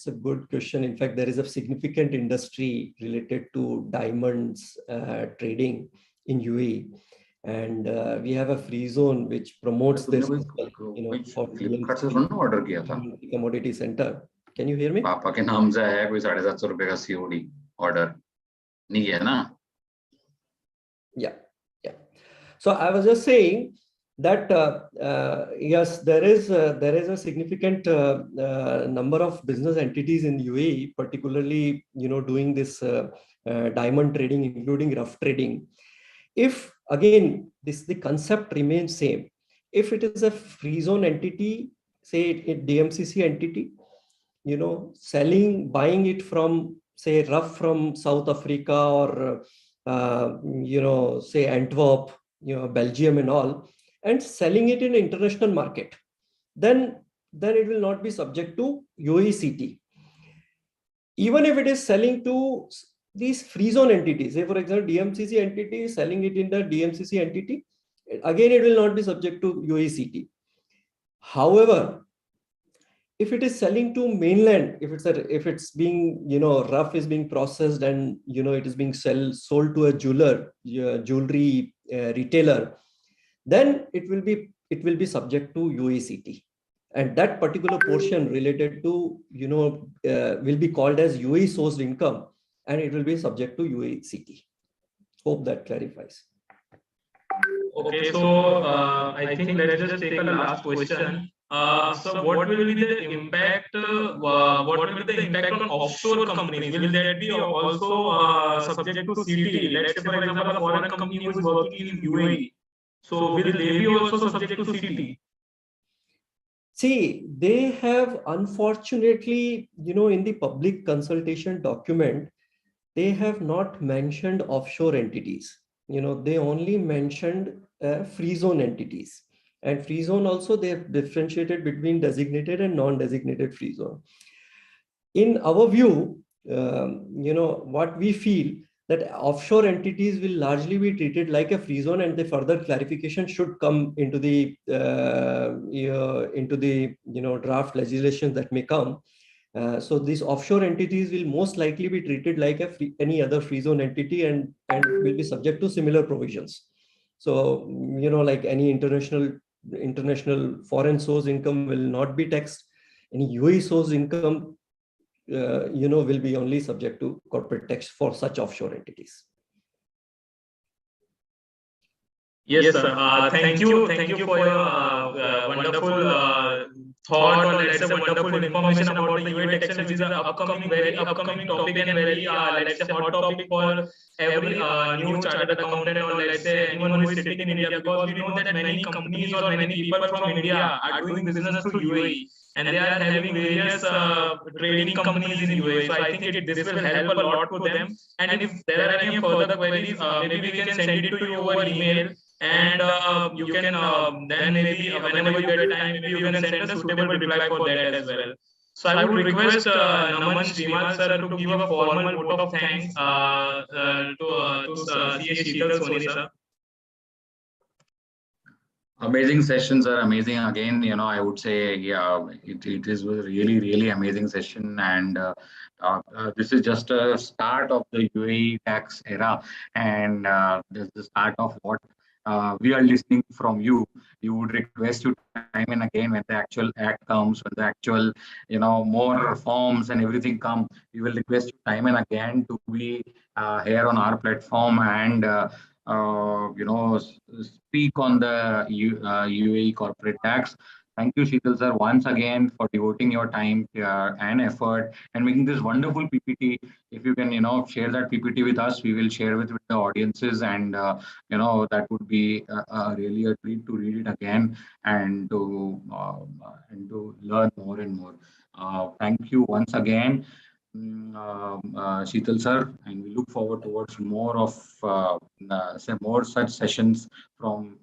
C: a good question. In fact, there is a significant industry related to diamonds trading in UAE. And we have a free zone which promotes this, for
H: order किया था
C: commodity center. Can you hear me?
H: पापा के नाम से है कोई 750 रुपए का COD order नहीं है ना?
C: Yeah. So I was just saying that yes, there is a significant number of business entities in UAE, particularly doing this diamond trading, including rough trading. If again the concept remains same, if it is a free zone entity, say a DMCC entity, buying it from, say, rough from South Africa or say Antwerp, Belgium and all, and selling it in international market, then it will not be subject to UAE. Even if it is selling to these free zone entities, say for example DMCC entity is selling it in the DMCC entity, again it will not be subject to UAE. However, if it is selling to mainland, if it's being, rough is being processed and, it is being sold to a jewelry retailer, then it will be subject to UACT. And that particular portion related to, will be called as UAE sourced income, and it will be subject to UACT. Hope that clarifies.
D: Okay, so I think let's just take a last question. So what will be the impact? What will be the impact on offshore companies? Will that be also subject to CT? Let's say, for example, a foreign company who is working in UAE. So will they be also subject to CT?
C: See, they have, unfortunately, in the public consultation document, they have not mentioned offshore entities. They only mentioned free zone entities. And free zone also, they have differentiated between designated and non-designated free zone. In our view, what we feel, that offshore entities will largely be treated like a free zone, and the further clarification should come into the draft legislation that may come. So these offshore entities will most likely be treated like any other free zone entity, and will be subject to similar provisions. So, like any international foreign source income will not be taxed. Any UAE source income, will be only subject to corporate tax for such offshore entities.
D: Yes, sir. Thank you for your wonderful thought, or let's say wonderful information about the UAE taxation, which is an very upcoming topic, and very let's say hot topic for every new chartered accountant, or let's say anyone who is sitting in India, because we know that many companies or many people from India are doing business through UAE, and they are having various trading companies in UAE. So I think this will help a lot to them. And if there are any further queries, maybe we can send it to you over email. And you can then maybe whenever you get time, maybe you can send a suitable reply for that as well. So I would request Naman Srimal sir to give a formal vote of thanks to CA Sheetal Soni sir.
H: Amazing sessions are amazing. Again, I would say, yeah, it is a really, really amazing session. And this is just a start of the UAE tax era. And this is the start of what we are listening from you. You would request you time and again, when the actual act comes, when the actual, more forms and everything come, we will request you time and again to be here on our platform and speak on the UAE corporate tax. Thank you, Sheetal sir, once again for devoting your time and effort and making this wonderful PPT. If you can, share that PPT with us, we will share with the audiences, and that would be really a treat to read it again and to learn more and more. Thank you once again, Sheetal sir, and we look forward towards more of more such sessions from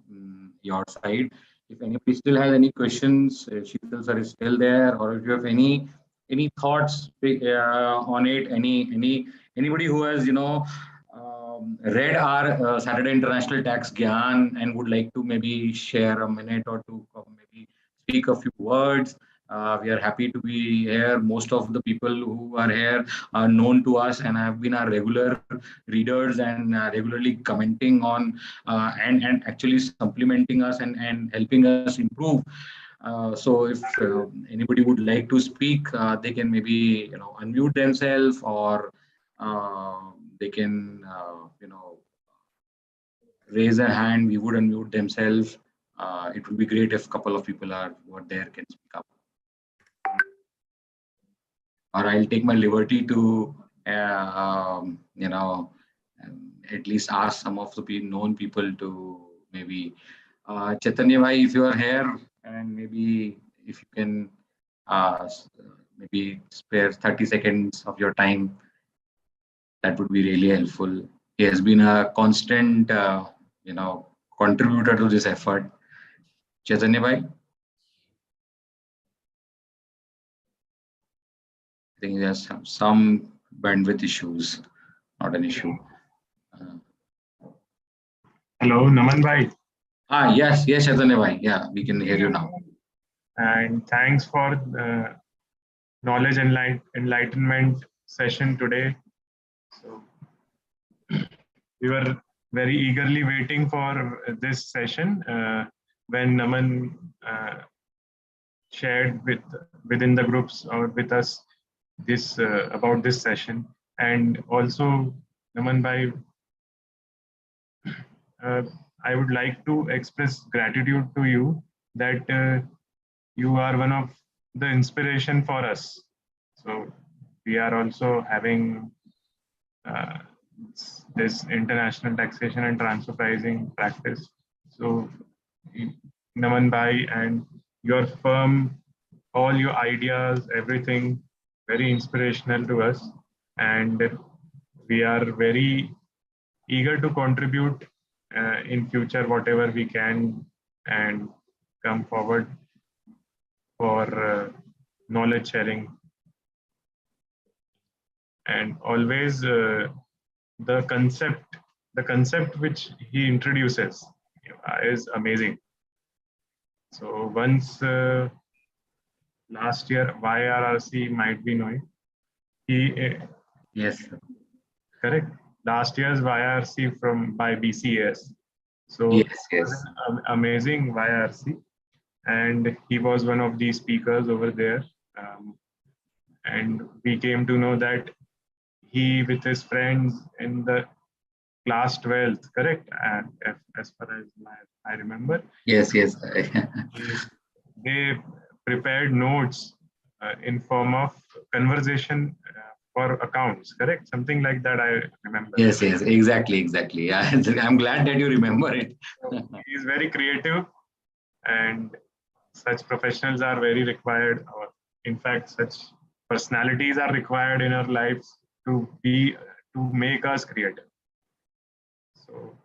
H: your side. If anybody still has any questions, Sheetal sir is still there, or if you have any thoughts on it, anybody who has read our Saturday International Tax Gyan and would like to maybe share a minute or two, or maybe speak a few words. We are happy to be here. Most of the people who are here are known to us and have been our regular readers and regularly commenting on and actually supplementing us and helping us improve. So if anybody would like to speak, they can maybe unmute themselves, or they can raise a hand. We would unmute themselves. It would be great if a couple of people who are there can speak up. Or I'll take my liberty to at least ask some of the known people to maybe Chaitanya bhai, if you are here, and maybe if you can maybe spare 30 seconds of your time, that would be really helpful. He has been a constant contributor to this effort. Chaitanya bhai? I think there's some bandwidth issues, not an issue.
I: Hello, Naman bhai.
H: Yes, Chaitanya bhai. Yeah, we can hear you now.
I: And thanks for the knowledge enlightenment session today. So we were very eagerly waiting for this session when Naman shared within the groups or with us this about this session. And also, Naman bhai, I would like to express gratitude to you that you are one of the inspiration for us. So we are also having this international taxation and transfer pricing practice. So Naman bhai and your firm, all your ideas, everything very inspirational to us. And we are very eager to contribute in future whatever we can and come forward for knowledge sharing. And always the concept which he introduces is amazing. So once last year YRRC might be knowing,
H: Yes.
I: Correct. Last year's YRC by BCS. So
H: Yes,
I: it was an amazing YRC, and he was one of the speakers over there. And we came to know that he, with his friends in the class 12th, correct? And as far as I remember.
H: Yes.
I: They prepared notes in form of conversation for accounts, correct? Something like that, I remember.
H: Yes, exactly. I'm glad that you remember it.
I: He is very creative, and such professionals are very required. In fact, such personalities are required in our lives to make us creative. So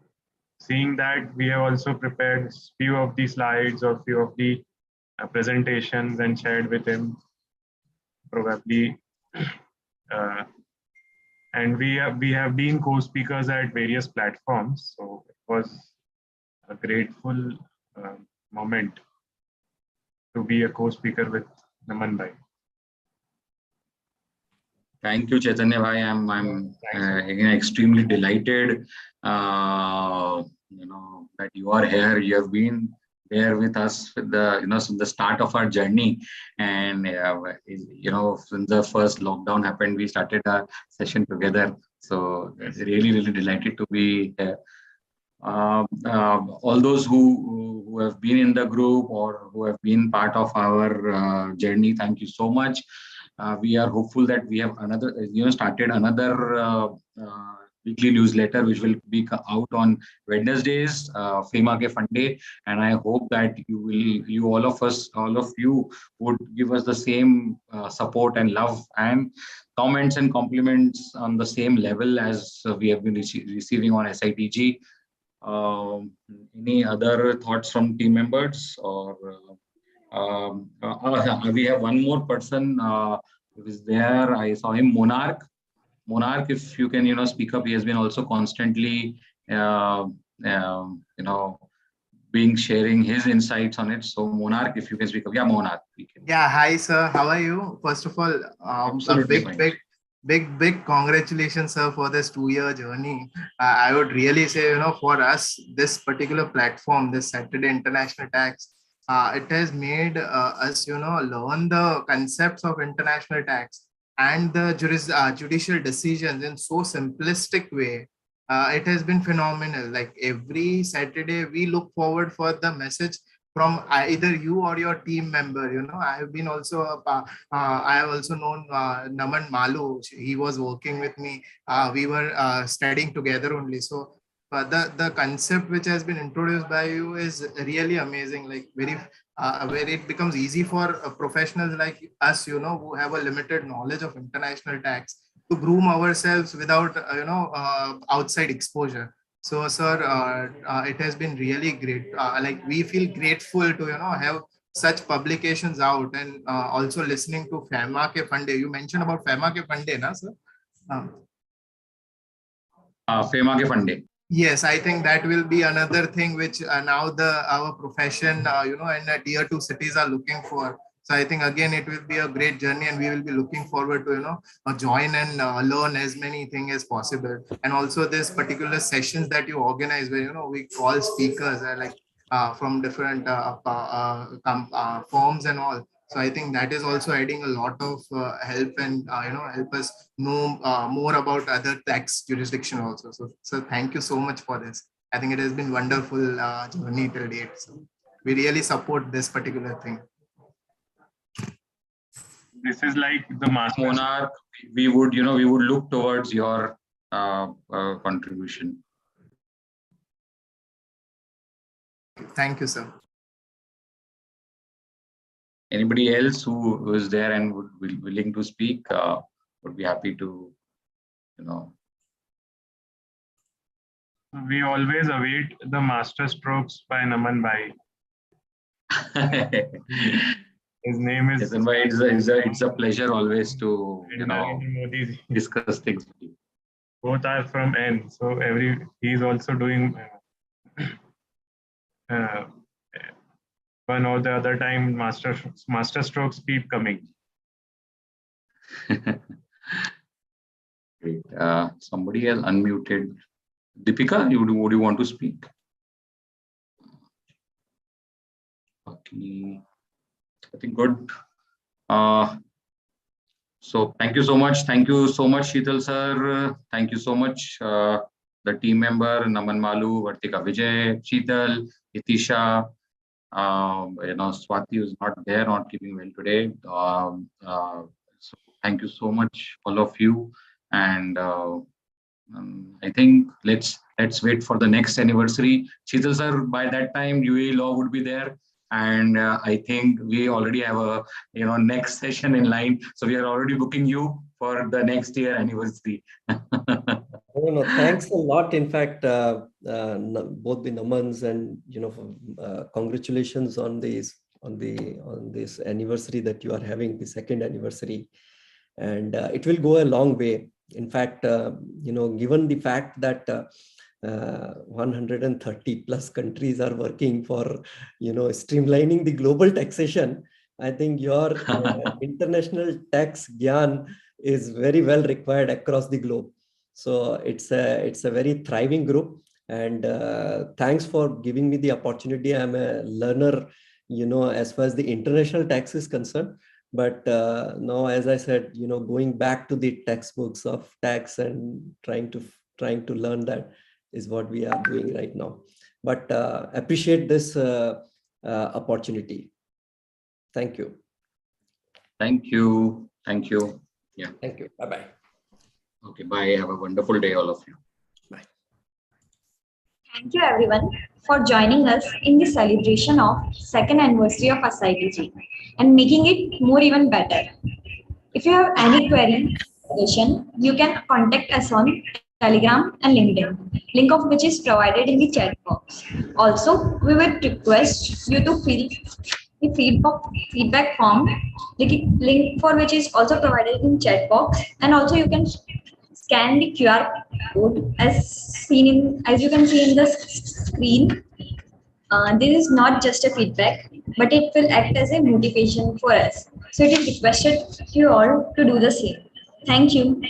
I: seeing that, we have also prepared few of the slides or few of the presentations and shared with him, probably. And we have been co-speakers at various platforms, so it was a grateful moment to be a co-speaker with Naman bhai.
H: Thank you, Chaitanya bhai. I'm again extremely delighted, that you are here. You have been there with us with since the start of our journey, and since the first lockdown happened, we started our session together. So really delighted to be here. All those who have been in the group or who have been part of our journey, thank you so much. We are hopeful that we have started another weekly newsletter which will be out on Wednesdays, FEMA ke Fund Day, and I hope that all of you would give us the same support and love and comments and compliments on the same level as we have been receiving on SITG. Any other thoughts from team members? Or we have one more person who is there. I saw him, Monarch. Monarch, if you can, speak up. He has been also constantly, sharing his insights on it. So, Monarch, if you can speak up. Yeah, Monarch.
J: Yeah, hi, sir. How are you? First of all, a big congratulations, sir, for this 2-year journey. I would really say, for us, this particular platform, this Saturday International Tax, it has made us, learn the concepts of international tax and the judicial decisions in so simplistic way. It has been phenomenal. Like every Saturday, we look forward for the message from either you or your team member. I have been also I have also known Naman Malu. He was working with me. We were studying together only. So the concept which has been introduced by you is really amazing. Like where it becomes easy for professionals like us, who have a limited knowledge of international tax, to groom ourselves without outside exposure. So, sir, it has been really great. Like we feel grateful to have such publications out, and also listening to FEMA ke Fund Day. You mentioned about FEMA ke Fund Day, na sir?
H: FEMA ke Fund Day.
J: Yes, I think that will be another thing which now our profession, and tier 2 cities are looking for. So I think again it will be a great journey, and we will be looking forward to join and learn as many things as possible. And also this particular sessions that you organize, where we call speakers like from different forms and all. So I think that is also adding a lot of help and help us know more about other tax jurisdiction also. So thank you so much for this. I think it has been wonderful journey till date. So we really support this particular thing.
I: This is like the master.
H: Monarch, we would look towards your contribution.
J: Thank you, sir.
H: Anybody else who is there and would be willing to speak would be happy to,
I: We always await the master strokes by Naman Bhai. His name is.
H: It's a pleasure always to discuss things with you.
I: Both are from N, so he's also doing one or the other time master strokes keep coming.
H: Great. Somebody else unmuted. Deepika, would you want to speak? Okay. I think good. So thank you so much. Thank you so much, Sheetal sir. Thank you so much, the team member, Naman Malu, Vartika Vijay, Sheetal, Itisha, Swati is not there, not keeping well today. So thank you so much, all of you. And I think let's wait for the next anniversary. Sheetal sir, by that time, UAE law would be there. And I think we already have a next session in line. So we are already booking you for the next year anniversary.
C: No, thanks a lot. In fact, both the Namans and congratulations on this anniversary that you are having, the second anniversary, and it will go a long way. In fact, given the fact that 130 plus countries are working for streamlining the global taxation, I think your international tax Gyan is very well required across the globe. So it's a very thriving group, and thanks for giving me the opportunity. I'm a learner, as far as the international tax is concerned. But now, as I said, going back to the textbooks of tax and trying to learn that is what we are doing right now. But appreciate this opportunity. Thank you.
H: Thank you. Thank you. Yeah.
C: Thank you. Bye-bye.
H: Okay, bye. Have a wonderful day, all of you.
C: Bye.
E: Thank you everyone for joining us in the celebration of second anniversary of SITG and making it more even better. If you have any query, suggestion, you can contact us on Telegram and LinkedIn, link of which is provided in the chat box. Also, we would request you to fill the feedback form, link for which is also provided in chat box, and also you can scan the QR code as you can see in the screen. This is not just a feedback, but it will act as a motivation for us. So it is requested you all to do the same. Thank you.